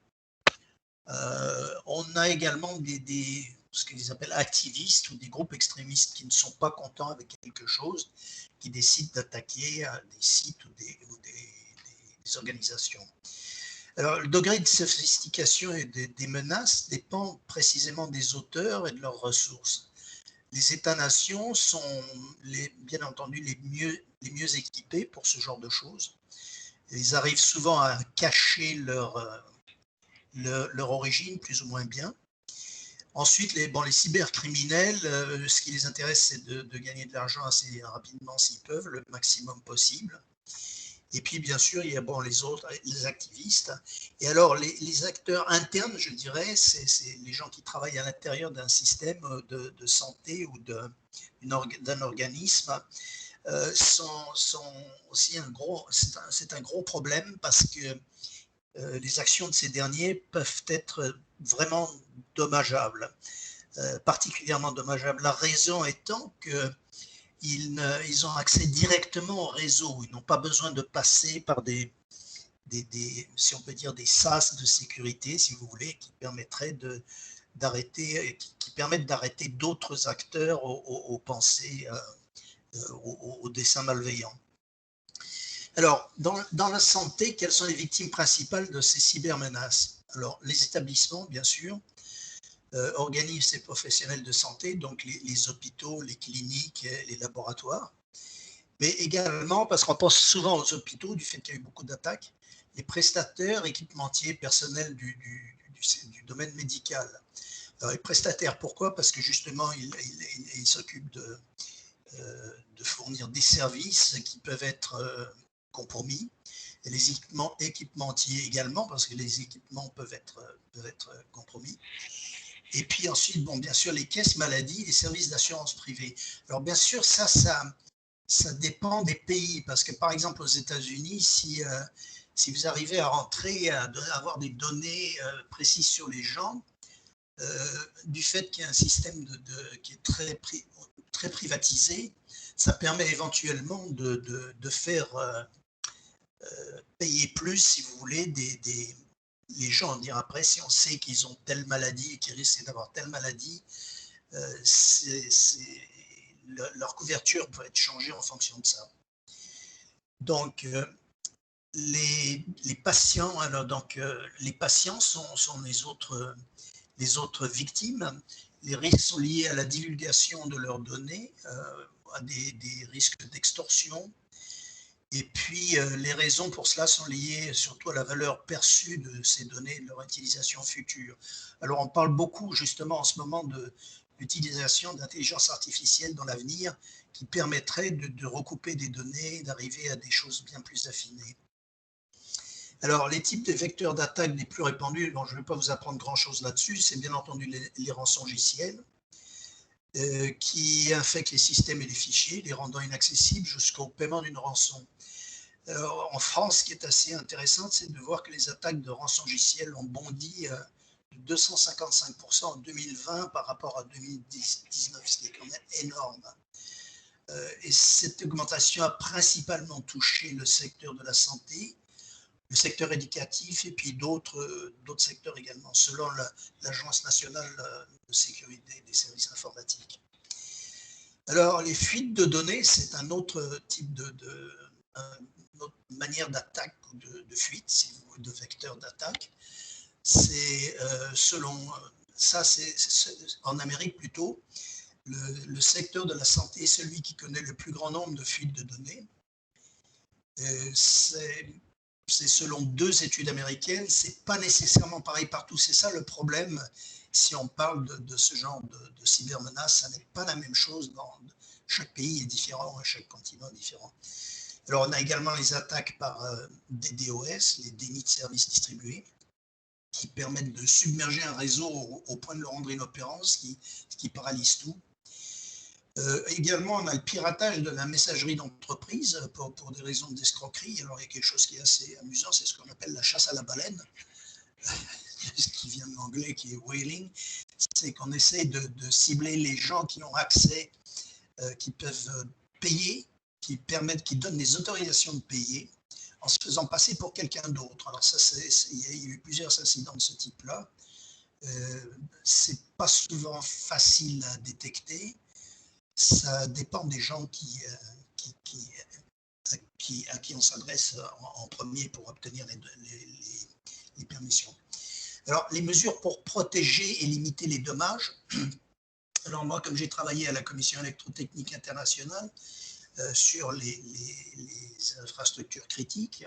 On a également ce qu'ils appellent activistes ou des groupes extrémistes qui ne sont pas contents avec quelque chose, qui décident d'attaquer des sites ou des organisations. Alors, le degré de sophistication et des menaces dépend précisément des auteurs et de leurs ressources. Les États-nations sont bien entendu les mieux équipés pour ce genre de choses. Ils arrivent souvent à cacher leur origine plus ou moins bien. Ensuite, les cybercriminels, ce qui les intéresse, c'est de gagner de l'argent assez rapidement s'ils peuvent, le maximum possible. Et puis, bien sûr, il y a les autres, les activistes. Et alors, les acteurs internes, je dirais, c'est les gens qui travaillent à l'intérieur d'un système de santé ou d'un organisme, sont aussi c'est un gros problème parce que les actions de ces derniers peuvent être vraiment dommageables, particulièrement dommageables. La raison étant qu'ils ont accès directement au réseau. Ils n'ont pas besoin de passer par si on peut dire, des sas de sécurité, si vous voulez, qui permettraient permettent d'arrêter d'autres acteurs aux pensées, aux desseins malveillants. Alors, dans la santé, quelles sont les victimes principales de ces cybermenaces? Alors, les établissements, bien sûr, organismes et professionnels de santé, donc les hôpitaux, les cliniques, les laboratoires, mais également, parce qu'on pense souvent aux hôpitaux du fait qu'il y a eu beaucoup d'attaques, les prestataires, équipementiers, personnels du domaine médical. Alors, les prestataires, pourquoi? Parce que justement, ils s'occupent de fournir des services qui peuvent être compromis, et les équipementiers également, parce que les équipements peuvent être compromis. Et puis ensuite, bien sûr, les caisses maladies, les services d'assurance privée. Alors bien sûr, ça dépend des pays, parce que par exemple aux États-Unis, si vous arrivez à avoir des données précises sur les gens, du fait qu'il y a un système qui est très privatisé, ça permet éventuellement de faire payer plus, si vous voulez, les gens, dire après, si on sait qu'ils ont telle maladie et qu'ils risquent d'avoir telle maladie, leur couverture peut être changée en fonction de ça. Donc, les patients, les patients sont les autres victimes. Les risques sont liés à la divulgation de leurs données, à des risques d'extorsion. Et puis, les raisons pour cela sont liées surtout à la valeur perçue de ces données et de leur utilisation future. Alors, on parle beaucoup, justement, en ce moment de l'utilisation d'intelligence artificielle dans l'avenir qui permettrait de recouper des données, d'arriver à des choses bien plus affinées. Alors, les types de vecteurs d'attaque les plus répandus, je ne vais pas vous apprendre grand-chose là-dessus, c'est bien entendu les rançongiciels qui infectent les systèmes et les fichiers, les rendant inaccessibles jusqu'au paiement d'une rançon. Alors, en France, ce qui est assez intéressant, c'est de voir que les attaques de rançongiciels ont bondi de 255% en 2020 par rapport à 2019, ce qui est quand même énorme. Et cette augmentation a principalement touché le secteur de la santé, le secteur éducatif et puis d'autres secteurs également, selon l'Agence nationale de sécurité des services informatiques. Alors, les fuites de données, c'est un autre type une autre manière d'attaque ou de fuite, si vous voulez, de vecteur d'attaque. C'est en Amérique plutôt, le secteur de la santé est celui qui connaît le plus grand nombre de fuites de données. c'est selon 2 études américaines, c'est pas nécessairement pareil partout. C'est ça le problème. Si on parle de ce genre de cybermenace, ça n'est pas la même chose. Chaque pays est différent, chaque continent est différent. Alors, on a également les attaques par des DOS, les dénis de services distribués, qui permettent de submerger un réseau au point de le rendre inopérant, ce qui paralyse tout. Également, on a le piratage de la messagerie d'entreprise pour des raisons d'escroquerie. Alors, il y a quelque chose qui est assez amusant, c'est ce qu'on appelle la chasse à la baleine, ce qui vient de l'anglais, qui est whaling. C'est qu'on essaie de cibler les gens qui ont accès, qui peuvent payer, qui donnent des autorisations de payer en se faisant passer pour quelqu'un d'autre. Alors, ça, il y a eu plusieurs incidents de ce type-là. C'est pas souvent facile à détecter. Ça dépend des gens à qui on s'adresse en premier pour obtenir les permissions. Alors, les mesures pour protéger et limiter les dommages. Alors, moi, comme j'ai travaillé à la Commission électrotechnique internationale sur les infrastructures critiques,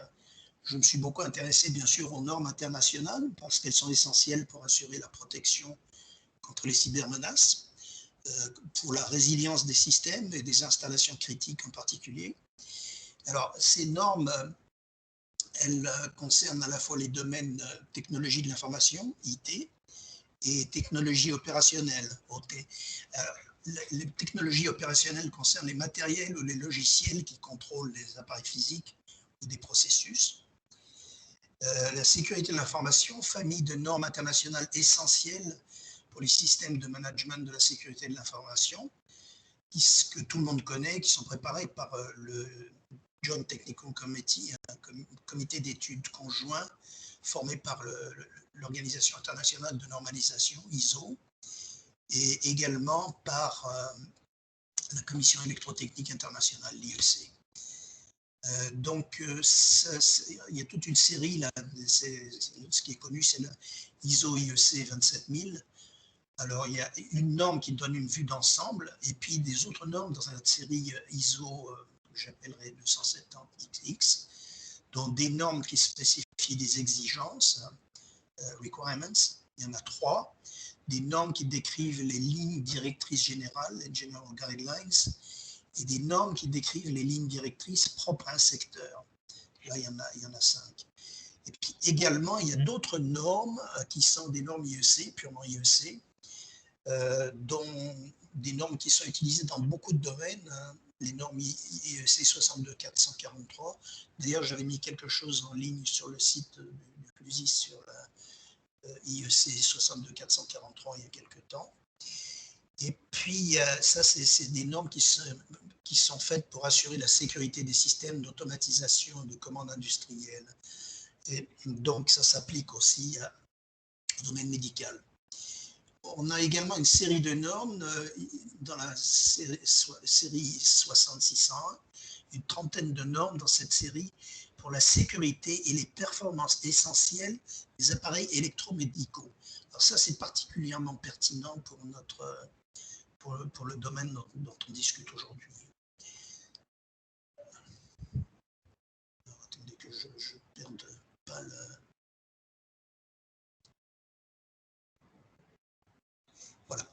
je me suis beaucoup intéressé, bien sûr, aux normes internationales parce qu'elles sont essentielles pour assurer la protection contre les cybermenaces, pour la résilience des systèmes et des installations critiques en particulier. Alors, ces normes, elles concernent à la fois les domaines technologie de l'information, IT, et technologie opérationnelle, OT. Les technologies opérationnelles concernent les matériels ou les logiciels qui contrôlent les appareils physiques ou des processus. La sécurité de l'information, famille de normes internationales essentielles pour les systèmes de management de la sécurité de l'information, que tout le monde connaît, qui sont préparés par le Joint Technical Committee, un comité d'études conjoint formé par l'Organisation internationale de normalisation, ISO, et également par la Commission électrotechnique internationale, l'IEC. Donc, il y a toute une série, là, ce qui est connu, c'est le ISO IEC 27000. Alors, il y a une norme qui donne une vue d'ensemble, et puis des autres normes dans cette série ISO, que j'appellerais 270XX, dont des normes qui spécifient des exigences, requirements, il y en a 3, des normes qui décrivent les lignes directrices générales, les General Guidelines, et des normes qui décrivent les lignes directrices propres à un secteur. Là, il y en a 5. Et puis également, il y a d'autres normes qui sont des normes IEC, purement IEC, dont des normes qui sont utilisées dans beaucoup de domaines, les normes IEC 62443. D'ailleurs, j'avais mis quelque chose en ligne sur le site du CLUSIS sur la IEC 62443 il y a quelques temps. Et puis, ça, c'est des normes qui sont faites pour assurer la sécurité des systèmes d'automatisation et de commande industrielle. Et donc, ça s'applique aussi au domaine médical. On a également une série de normes dans la série 6601, une trentaine de normes dans cette série pour la sécurité et les performances essentielles des appareils électromédicaux. Alors ça, c'est particulièrement pertinent pour le domaine dont on discute aujourd'hui. Attendez que je ne perde pas le... Voilà.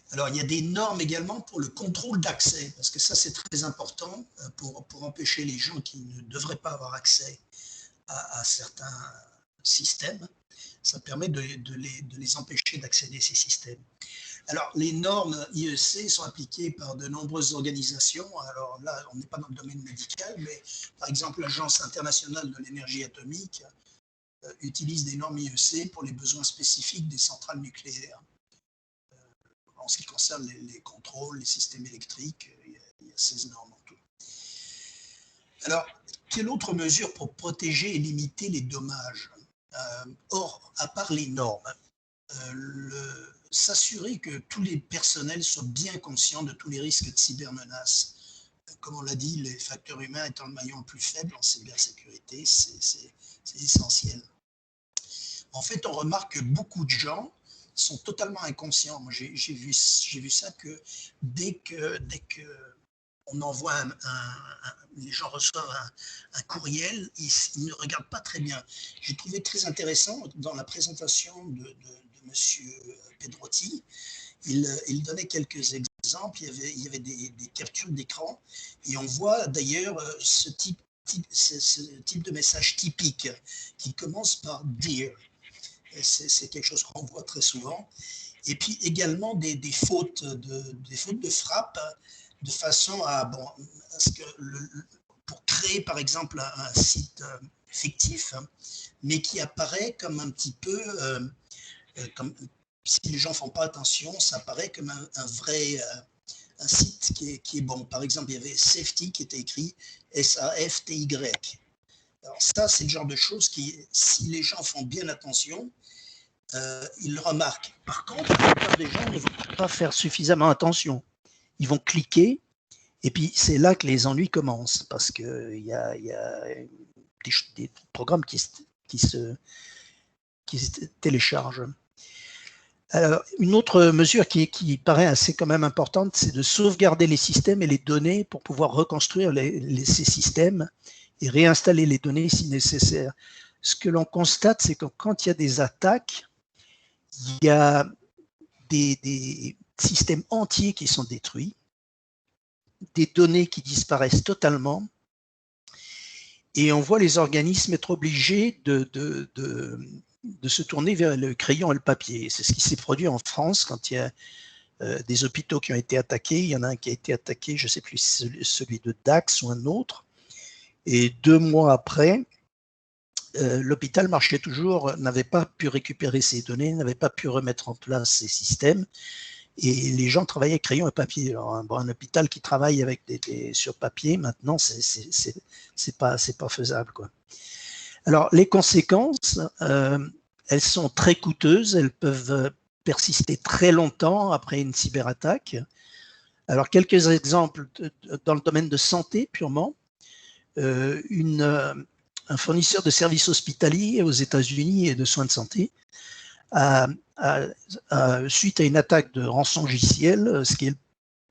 Alors, il y a des normes également pour le contrôle d'accès, parce que ça, c'est très important pour empêcher les gens qui ne devraient pas avoir accès à certains systèmes. Ça permet de les empêcher d'accéder à ces systèmes. Alors, les normes IEC sont appliquées par de nombreuses organisations. Alors là, on n'est pas dans le domaine médical, mais par exemple, l'Agence internationale de l'énergie atomique utilise des normes IEC pour les besoins spécifiques des centrales nucléaires. En ce qui concerne les contrôles, les systèmes électriques, il y a 16 normes en tout. Alors, quelle autre mesure pour protéger et limiter les dommages? Or, à part les normes, s'assurer que tous les personnels soient bien conscients de tous les risques de cybermenaces. Comme on l'a dit, les facteurs humains étant le maillon le plus faible en cybersécurité, c'est essentiel. En fait, on remarque que beaucoup de gens sont totalement inconscients. Moi, j'ai vu ça que dès que on envoie les gens reçoivent un courriel, ils ne regardent pas très bien. J'ai trouvé très intéressant dans la présentation de M. Pedrotti, il donnait quelques exemples, il y avait des captures d'écran, et on voit d'ailleurs ce type de message typique qui commence par « Dear ». C'est quelque chose qu'on voit très souvent. Et puis également des fautes de frappe, de façon à ce que pour créer par exemple un site fictif, mais qui apparaît comme un petit peu, comme si les gens ne font pas attention, ça apparaît comme un vrai un site qui est bon. Par exemple, il y avait Safety qui était écrit S-A-F-T-Y. Alors ça, c'est le genre de choses qui, si les gens font bien attention, ils le remarquent. Par contre, la plupart des gens ne vont pas faire suffisamment attention. Ils vont cliquer, et puis c'est là que les ennuis commencent, parce qu'il y a des programmes qui se téléchargent. Alors, une autre mesure qui paraît assez quand même importante, c'est de sauvegarder les systèmes et les données pour pouvoir reconstruire ces systèmes et réinstaller les données si nécessaire. Ce que l'on constate, c'est que quand il y a des attaques, il y a des systèmes entiers qui sont détruits, des données qui disparaissent totalement, et on voit les organismes être obligés de se tourner vers le crayon et le papier. C'est ce qui s'est produit en France quand il y a des hôpitaux qui ont été attaqués. Il y en a un qui a été attaqué, je ne sais plus, celui de Dax ou un autre. Et 2 mois après, l'hôpital marchait toujours, n'avait pas pu récupérer ses données, n'avait pas pu remettre en place ses systèmes. Et les gens travaillaient avec crayon et papier. Alors, un hôpital qui travaille avec sur papier, maintenant, c'est pas faisable, quoi. Alors, les conséquences, elles sont très coûteuses, elles peuvent persister très longtemps après une cyberattaque. Alors, quelques exemples dans le domaine de santé purement. Un fournisseur de services hospitaliers aux États-Unis et de soins de santé suite à une attaque de rançongiciel, ce qui est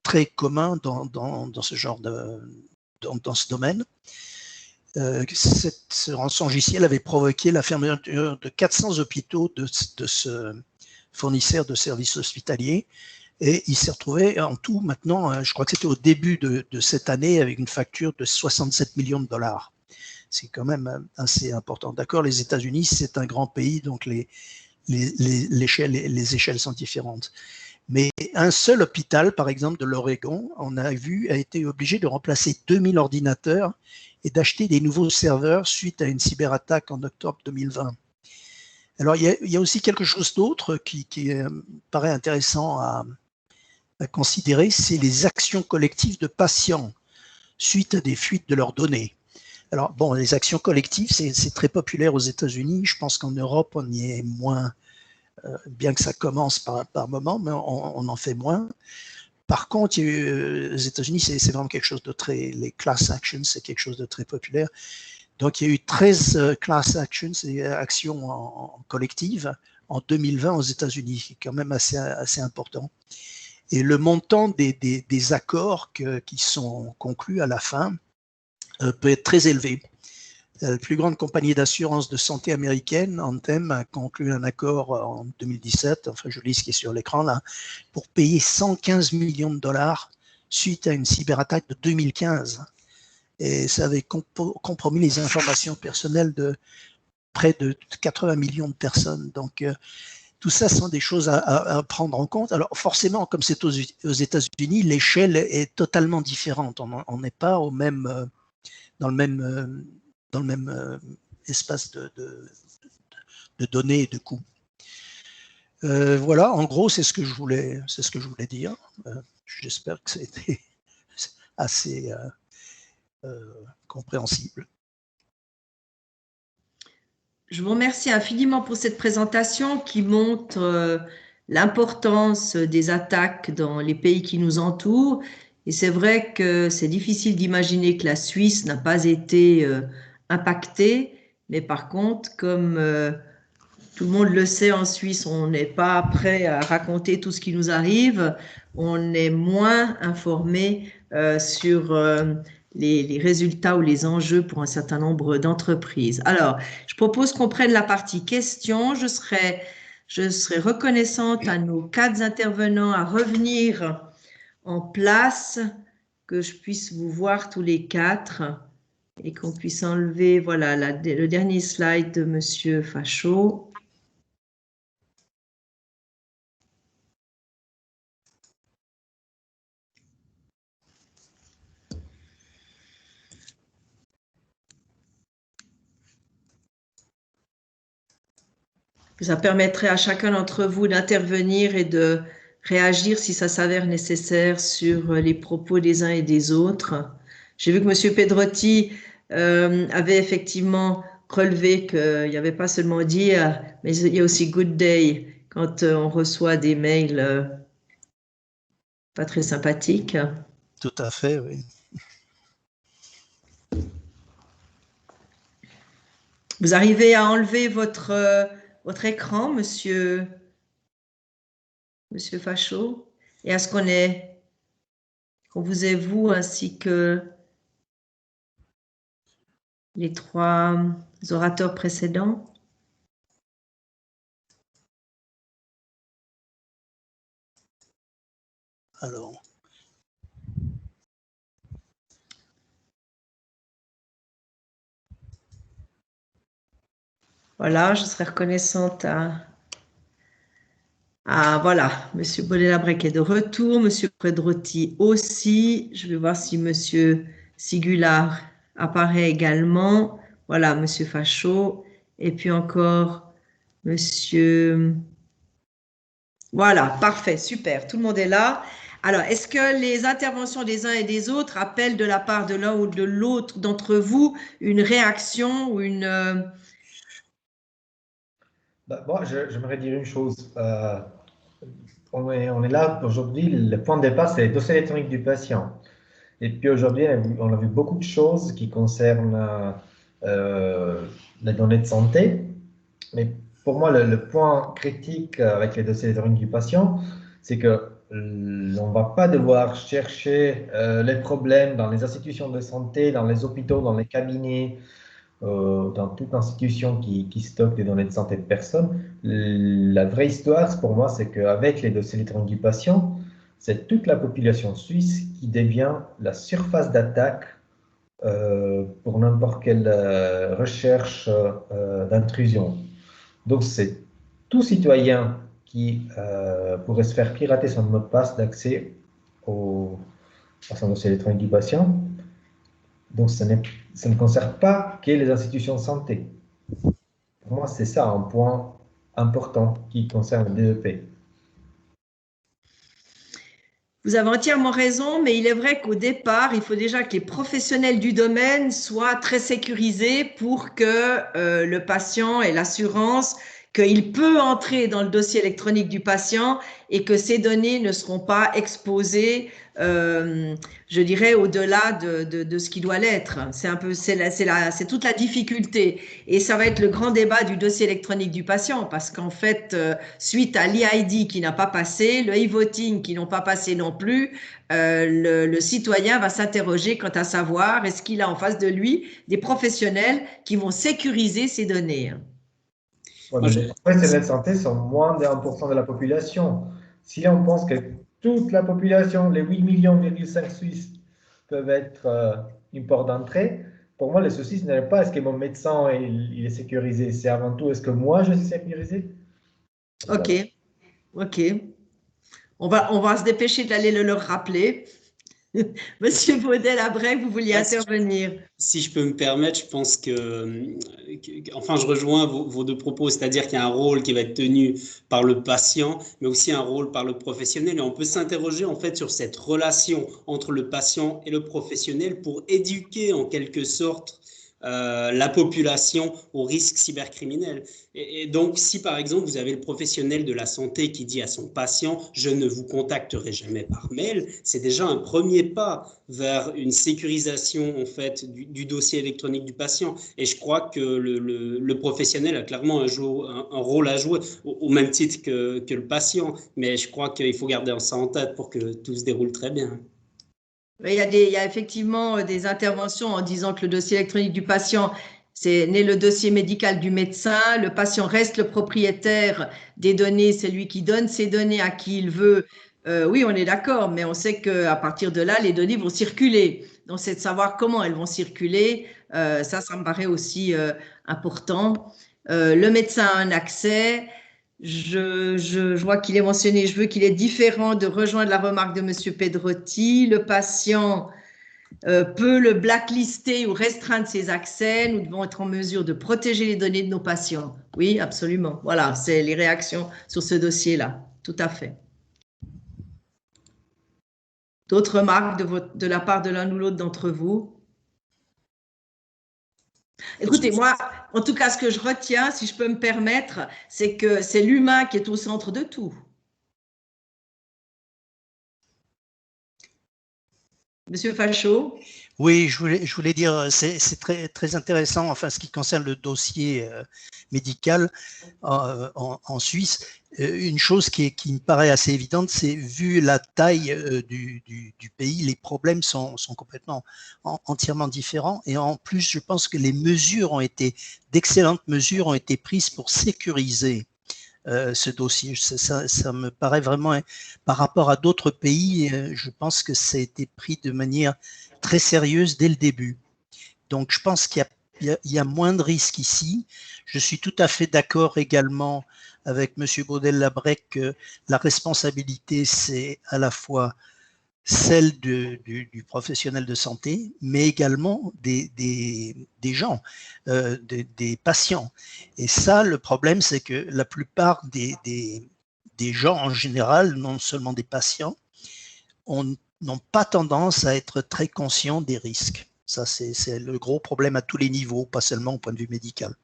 très commun dans ce genre dans ce domaine. Ce rançongiciel avait provoqué la fermeture de 400 hôpitaux de ce fournisseur de services hospitaliers, et il s'est retrouvé en tout maintenant, je crois que c'était au début de cette année, avec une facture de 67 millions de dollars. C'est quand même assez important. D'accord, les États-Unis, c'est un grand pays, donc les échelles sont différentes. Mais un seul hôpital, par exemple de l'Oregon, on a vu, a été obligé de remplacer 2000 ordinateurs et d'acheter des nouveaux serveurs suite à une cyberattaque en octobre 2020. Alors, il y a aussi quelque chose d'autre qui paraît intéressant à considérer, c'est les actions collectives de patients suite à des fuites de leurs données. Alors, bon, les actions collectives, c'est très populaire aux États-Unis. Je pense qu'en Europe, on y est moins, bien que ça commence par moment, mais on en fait moins. Par contre, aux États-Unis, c'est vraiment quelque chose de très… Les class actions, c'est quelque chose de très populaire. Donc, il y a eu 13 class actions, c'est actions en collective, en 2020 aux États-Unis, qui est quand même assez important. Et le montant des accords qui sont conclus à la fin peut être très élevé. La plus grande compagnie d'assurance de santé américaine, Anthem, a conclu un accord en 2017, enfin je lis ce qui est sur l'écran là, pour payer 115 millions de dollars suite à une cyberattaque de 2015. Et ça avait compromis les informations personnelles de près de 80 millions de personnes. Donc, tout ça sont des choses à prendre en compte. Alors forcément, comme c'est aux États-Unis, l'échelle est totalement différente. On n'est pas dans le même espace de données et de coûts. Voilà, en gros, c'est ce que je voulais dire. J'espère que c'était assez compréhensible. Je vous remercie infiniment pour cette présentation qui montre l'importance des attaques dans les pays qui nous entourent. Et c'est vrai que c'est difficile d'imaginer que la Suisse n'a pas été impactée. Mais par contre, comme tout le monde le sait, en Suisse, on n'est pas prêt à raconter tout ce qui nous arrive. On est moins informé sur les résultats ou les enjeux pour un certain nombre d'entreprises. Alors, je propose qu'on prenne la partie questions. Je serai reconnaissante à nos 4 intervenants à revenir en place, que je puisse vous voir tous les 4 et qu'on puisse enlever, voilà, le dernier slide de Monsieur Fachot. Ça permettrait à chacun d'entre vous d'intervenir et de réagir si ça s'avère nécessaire sur les propos des uns et des autres. J'ai vu que M. Pedrotti avait effectivement relevé qu'il n'y avait pas seulement dire, mais il y a aussi good day quand on reçoit des mails pas très sympathiques. Tout à fait, oui. Vous arrivez à enlever votre écran, Monsieur Fachot, et à ce qu'on vous ait vous ainsi que les 3 orateurs précédents. Alors. Voilà, je serais reconnaissante voilà, Monsieur Bonnet-Labrec est de retour, Monsieur Pedrotti aussi. Je vais voir si Monsieur Sigulard apparaît également. Voilà, Monsieur Fachot. Et puis encore Monsieur... Voilà, parfait, super, tout le monde est là. Alors, est-ce que les interventions des uns et des autres appellent de la part de l'un ou de l'autre d'entre vous une réaction ou une... Moi, j'aimerais dire une chose. On est là aujourd'hui, le point de départ, c'est les dossiers électroniques du patient. Et puis aujourd'hui, on a vu beaucoup de choses qui concernent les données de santé. Mais pour moi, le point critique avec les dossiers électroniques du patient, c'est que on ne va pas devoir chercher les problèmes dans les institutions de santé, dans les hôpitaux, dans les cabinets, dans toute institution qui stocke des données de santé de personnes. La vraie histoire, pour moi, c'est qu'avec les dossiers électroniques du patient, c'est toute la population suisse qui devient la surface d'attaque pour n'importe quelle recherche d'intrusion. Donc, c'est tout citoyen qui pourrait se faire pirater son mot de passe d'accès à son dossier électronique du patient. Donc, ça ne concerne pas que les institutions de santé. Pour moi, c'est ça un point important qui concerne le DEP. Vous avez entièrement raison, mais il est vrai qu'au départ, il faut déjà que les professionnels du domaine soient très sécurisés pour que le patient ait l'assurance qu'il peut entrer dans le dossier électronique du patient et que ces données ne seront pas exposées, je dirais, au-delà de ce qui doit l'être. C'est toute la difficulté. Et ça va être le grand débat du dossier électronique du patient, parce qu'en fait, suite à l'e-ID qui n'a pas passé, le e-voting qui n'ont pas passé non plus, le citoyen va s'interroger quant à savoir est-ce qu'il a en face de lui des professionnels qui vont sécuriser ces données. Ouais, mais les professionnels de santé sont moins de 1% de la population. Si on pense que toute la population, les 8,5 millions Suisses, peuvent être une porte d'entrée, pour moi, le souci, ce n'est pas est-ce que mon médecin il est sécurisé, c'est avant tout est-ce que moi, je suis sécurisé. Ok, ok. On va se dépêcher d'aller le leur rappeler. Monsieur Bonnet-Labrec, vous vouliez intervenir. Si je peux me permettre, je pense enfin, je rejoins vos 2 propos, c'est-à-dire qu'il y a un rôle qui va être tenu par le patient, mais aussi un rôle par le professionnel. Et on peut s'interroger en fait sur cette relation entre le patient et le professionnel pour éduquer en quelque sorte la population au risque cybercriminel. Et donc, si par exemple, vous avez le professionnel de la santé qui dit à son patient « je ne vous contacterai jamais par mail », c'est déjà un premier pas vers une sécurisation en fait, du dossier électronique du patient. Et je crois que le professionnel a clairement un rôle à jouer, au même titre que le patient. Mais je crois qu'il faut garder ça en tête pour que tout se déroule très bien. Il y a effectivement des interventions en disant que le dossier électronique du patient, c'est né le dossier médical du médecin. Le patient reste le propriétaire des données, c'est lui qui donne ses données à qui il veut. Oui, on est d'accord, mais on sait qu'à partir de là, les données vont circuler. Donc, c'est de savoir comment elles vont circuler. Ça me paraît aussi important. Le médecin a un accès. Je vois qu'il est mentionné, je veux qu'il est différent de rejoindre la remarque de M. Pedrotti. Le patient peut le blacklister ou restreindre ses accès. Nous devons être en mesure de protéger les données de nos patients. Oui, absolument. Voilà, c'est les réactions sur ce dossier-là. Tout à fait. D'autres remarques de la part de l'un ou l'autre d'entre vous? Écoutez, moi, en tout cas, ce que je retiens, si je peux me permettre, c'est que c'est l'humain qui est au centre de tout. Monsieur Fachot? Oui, je voulais dire, c'est très, très intéressant, enfin, ce qui concerne le dossier médical en Suisse. Une chose qui me paraît assez évidente, c'est vu la taille du pays, les problèmes sont complètement, entièrement différents. Et en plus, je pense que d'excellentes mesures ont été prises pour sécuriser ce dossier. Ça me paraît vraiment, par rapport à d'autres pays, je pense que ça a été pris de manière très sérieuse dès le début. Donc, je pense qu'il y a moins de risques ici. Je suis tout à fait d'accord également avec M. Baudel-Labrec que la responsabilité, c'est à la fois celle du professionnel de santé, mais également des gens, des patients. Et ça, le problème, c'est que la plupart des gens en général, non seulement des patients, n'ont pas tendance à être très conscients des risques. Ça, c'est le gros problème à tous les niveaux, pas seulement au point de vue médical.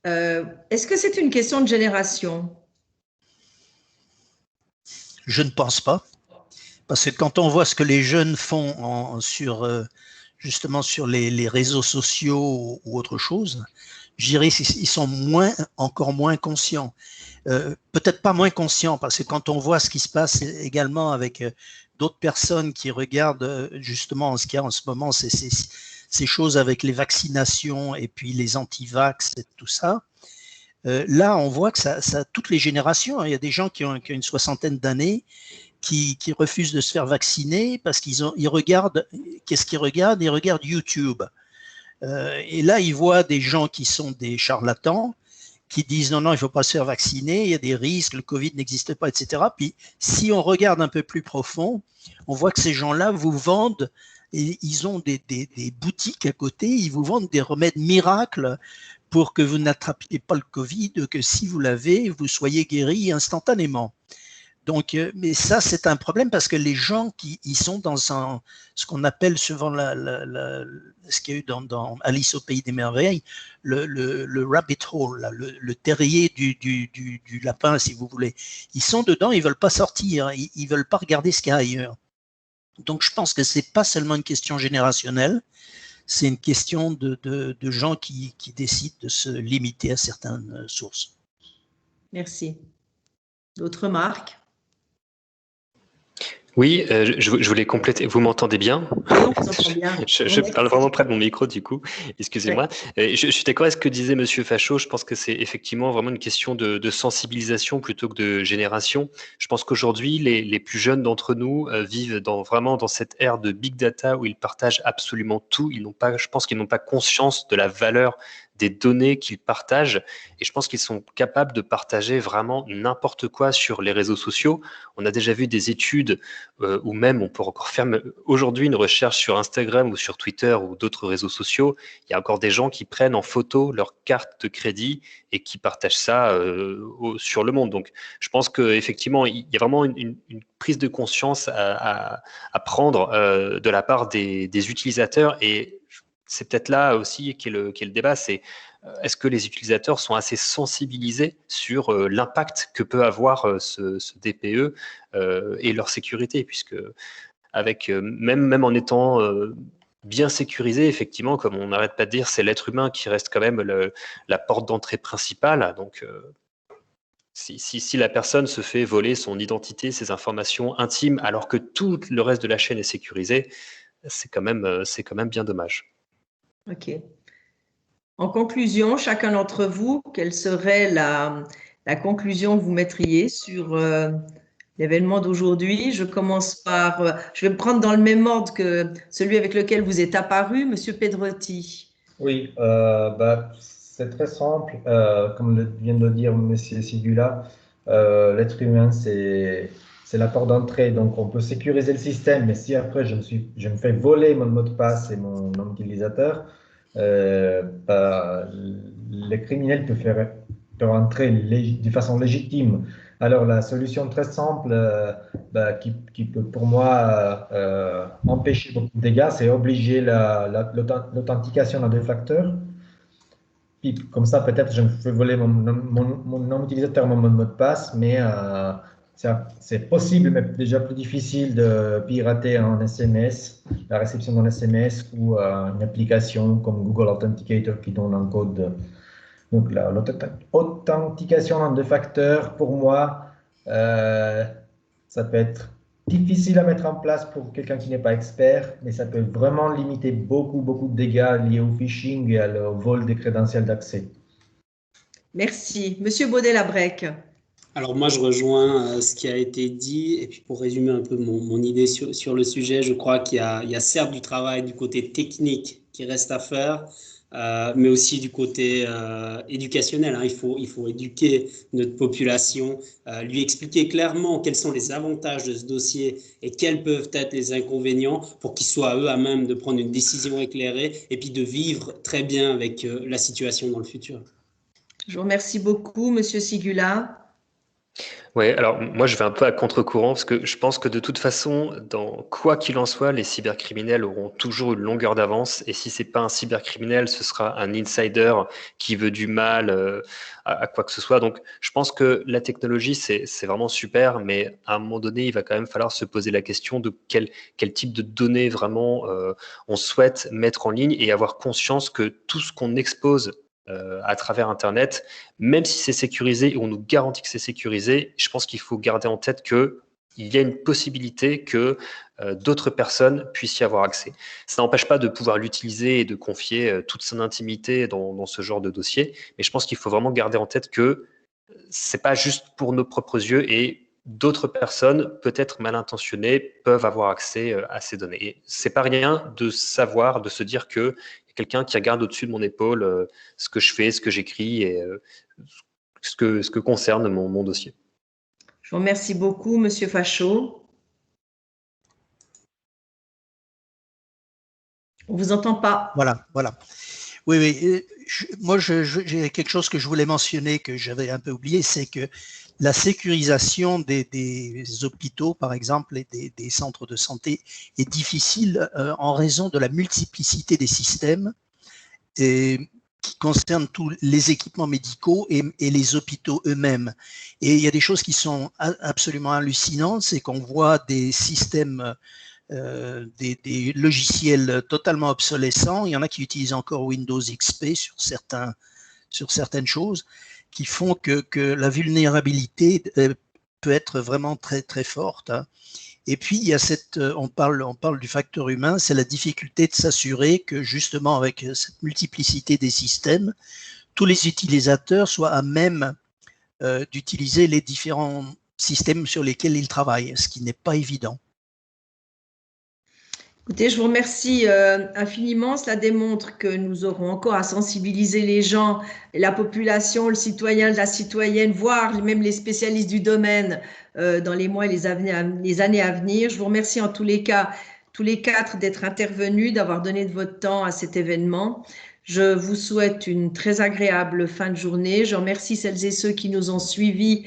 Est-ce que c'est une question de génération? Je ne pense pas, parce que quand on voit ce que les jeunes font justement sur les réseaux sociaux ou autre chose, je dirais qu'ils sont encore moins conscients. Peut-être pas moins conscients, parce que quand on voit ce qui se passe également avec d'autres personnes qui regardent justement ce qu'il y a en ce moment, ces choses avec les vaccinations et puis les anti-vax et tout ça, là on voit que ça toutes les générations, il y a des gens qui ont une soixantaine d'années qui refusent de se faire vacciner parce ils regardent, qu'est-ce qu'ils regardent? Ils regardent YouTube. Et là, ils voient des gens qui sont des charlatans, qui disent non, il ne faut pas se faire vacciner, il y a des risques, le Covid n'existe pas, etc. Puis, si on regarde un peu plus profond, on voit que ces gens-là vous vendent, et ils ont des boutiques à côté, ils vous vendent des remèdes miracles pour que vous n'attrapiez pas le Covid, que si vous l'avez, vous soyez guéri instantanément. Donc, mais ça, c'est un problème parce que les gens ils sont dans ce qu'on appelle souvent ce qu'il y a eu dans Alice au pays des merveilles, le rabbit hole, le terrier du lapin, si vous voulez. Ils sont dedans, ils veulent pas sortir, ils veulent pas regarder ce qu'il y a ailleurs. Donc, je pense que c'est pas seulement une question générationnelle, c'est une question de gens qui décident de se limiter à certaines sources. Merci. D'autres remarques? Oui, je voulais compléter. Vous m'entendez bien? Oui, on s'entend bien. Je parle vraiment près de mon micro, du coup. Excusez-moi. Je suis d'accord avec ce que disait Monsieur Fachot. Je pense que c'est effectivement vraiment une question de sensibilisation plutôt que de génération. Je pense qu'aujourd'hui, les plus jeunes d'entre nous vivent vraiment dans cette ère de big data où ils partagent absolument tout. Je pense qu'ils n'ont pas conscience de la valeur des données qu'ils partagent, et je pense qu'ils sont capables de partager vraiment n'importe quoi sur les réseaux sociaux. On a déjà vu des études ou même on peut encore faire aujourd'hui une recherche sur Instagram ou sur Twitter ou d'autres réseaux sociaux. Il y a encore des gens qui prennent en photo leur carte de crédit et qui partagent ça sur le monde. Donc, je pense qu'effectivement, il y a vraiment une prise de conscience à prendre de la part des utilisateurs, et c'est peut-être là aussi qu'est le débat, c'est est-ce que les utilisateurs sont assez sensibilisés sur l'impact que peut avoir ce DPE et leur sécurité, puisque avec même en étant bien sécurisé, effectivement, comme on n'arrête pas de dire, c'est l'être humain qui reste quand même la porte d'entrée principale. Donc, Si la personne se fait voler son identité, ses informations intimes, alors que tout le reste de la chaîne est sécurisé, c'est quand même bien dommage. OK. En conclusion, chacun d'entre vous, quelle serait la conclusion que vous mettriez sur l'événement d'aujourd'hui? Je commence par, je vais me prendre dans le même ordre que celui avec lequel vous êtes apparu, Monsieur Pedrotti. Oui, c'est très simple. Comme vient de le dire M. Sigula, l'être humain, c'est la porte d'entrée. Donc, on peut sécuriser le système, mais si après je me fais voler mon mot de passe et mon nom utilisateur, les criminels peuvent rentrer de façon légitime. Alors, la solution très simple qui peut pour moi empêcher beaucoup de dégâts, c'est obliger l'authentification à deux facteurs. Puis, comme ça, peut-être je me fais voler mon nom utilisateur, mon mot de passe, mais c'est possible, mais déjà plus difficile de pirater un SMS, la réception d'un SMS ou une application comme Google Authenticator qui donne un code. Donc, l'authentification en deux facteurs, pour moi, ça peut être difficile à mettre en place pour quelqu'un qui n'est pas expert, mais ça peut vraiment limiter beaucoup de dégâts liés au phishing et au vol des crédentiels d'accès. Merci. Monsieur Baudet-Labrec. Alors moi, je rejoins ce qui a été dit. Et puis pour résumer un peu mon idée sur le sujet, je crois qu'il y a certes du travail du côté technique qui reste à faire, mais aussi du côté éducationnel. Hein. Il faut éduquer notre population, lui expliquer clairement quels sont les avantages de ce dossier et quels peuvent être les inconvénients pour qu'ils soient eux à même de prendre une décision éclairée et puis de vivre très bien avec la situation dans le futur. Je vous remercie beaucoup, Monsieur Sigula. Oui, alors moi je vais un peu à contre-courant parce que je pense que de toute façon, dans quoi qu'il en soit, les cybercriminels auront toujours une longueur d'avance et si c'est pas un cybercriminel, ce sera un insider qui veut du mal à quoi que ce soit. Donc je pense que la technologie c'est vraiment super, mais à un moment donné, il va quand même falloir se poser la question de quel type de données vraiment on souhaite mettre en ligne et avoir conscience que tout ce qu'on expose à travers Internet, même si c'est sécurisé et on nous garantit que c'est sécurisé, je pense qu'il faut garder en tête qu'il y a une possibilité que d'autres personnes puissent y avoir accès. Ça n'empêche pas de pouvoir l'utiliser et de confier toute son intimité dans ce genre de dossier, mais je pense qu'il faut vraiment garder en tête que c'est pas juste pour nos propres yeux et d'autres personnes, peut-être mal intentionnées, peuvent avoir accès à ces données. Et c'est pas rien de savoir, de se dire que quelqu'un qui regarde au-dessus de mon épaule ce que je fais, ce que j'écris et ce que concerne mon dossier. Je vous remercie beaucoup, Monsieur Fachot. On ne vous entend pas. Voilà. Oui. Moi, j'ai quelque chose que je voulais mentionner que j'avais un peu oublié, c'est que la sécurisation des hôpitaux, par exemple, et des centres de santé est difficile en raison de la multiplicité des systèmes qui concernent tous les équipements médicaux et les hôpitaux eux-mêmes. Et il y a des choses qui sont absolument hallucinantes, c'est qu'on voit des systèmes, des logiciels totalement obsolescents. Il y en a qui utilisent encore Windows XP sur certaines choses, qui font que la vulnérabilité peut être vraiment très, très forte. Hein. Et puis, il y a on parle du facteur humain, c'est la difficulté de s'assurer que justement avec cette multiplicité des systèmes, tous les utilisateurs soient à même d'utiliser les différents systèmes sur lesquels ils travaillent, ce qui n'est pas évident. Écoutez, je vous remercie infiniment. Cela démontre que nous aurons encore à sensibiliser les gens, la population, le citoyen, la citoyenne, voire même les spécialistes du domaine dans les mois et les années à venir. Je vous remercie en tous les cas, tous les quatre, d'être intervenus, d'avoir donné de votre temps à cet événement. Je vous souhaite une très agréable fin de journée. Je remercie celles et ceux qui nous ont suivis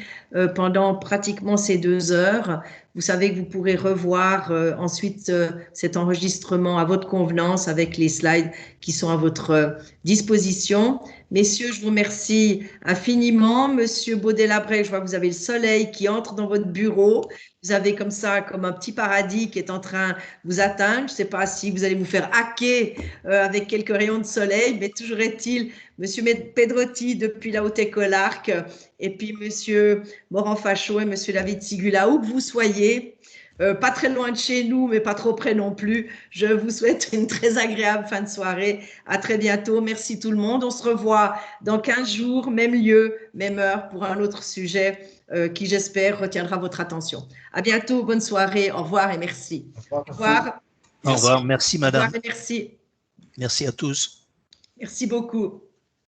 pendant pratiquement ces 2 heures. Vous savez que vous pourrez revoir ensuite cet enregistrement à votre convenance avec les slides qui sont à votre disposition. Messieurs, je vous remercie infiniment. Monsieur Baudet-Labrec, je vois que vous avez le soleil qui entre dans votre bureau. vous avez comme ça, comme un petit paradis qui est en train de vous atteindre. Je ne sais pas si vous allez vous faire hacker avec quelques rayons de soleil, mais toujours est-il, Monsieur Pedrotti depuis la Haute-École Arc, et puis Monsieur Moran-Fachaud et Monsieur David Sigula, où que vous soyez, pas très loin de chez nous, mais pas trop près non plus. Je vous souhaite une très agréable fin de soirée. À très bientôt. Merci tout le monde. On se revoit dans 15 jours, même lieu, même heure, pour un autre sujet qui, j'espère, retiendra votre attention. À bientôt. Bonne soirée. Au revoir et merci. Au revoir. Au revoir. Au revoir. Merci, madame. Au revoir et merci. Merci à tous. Merci beaucoup.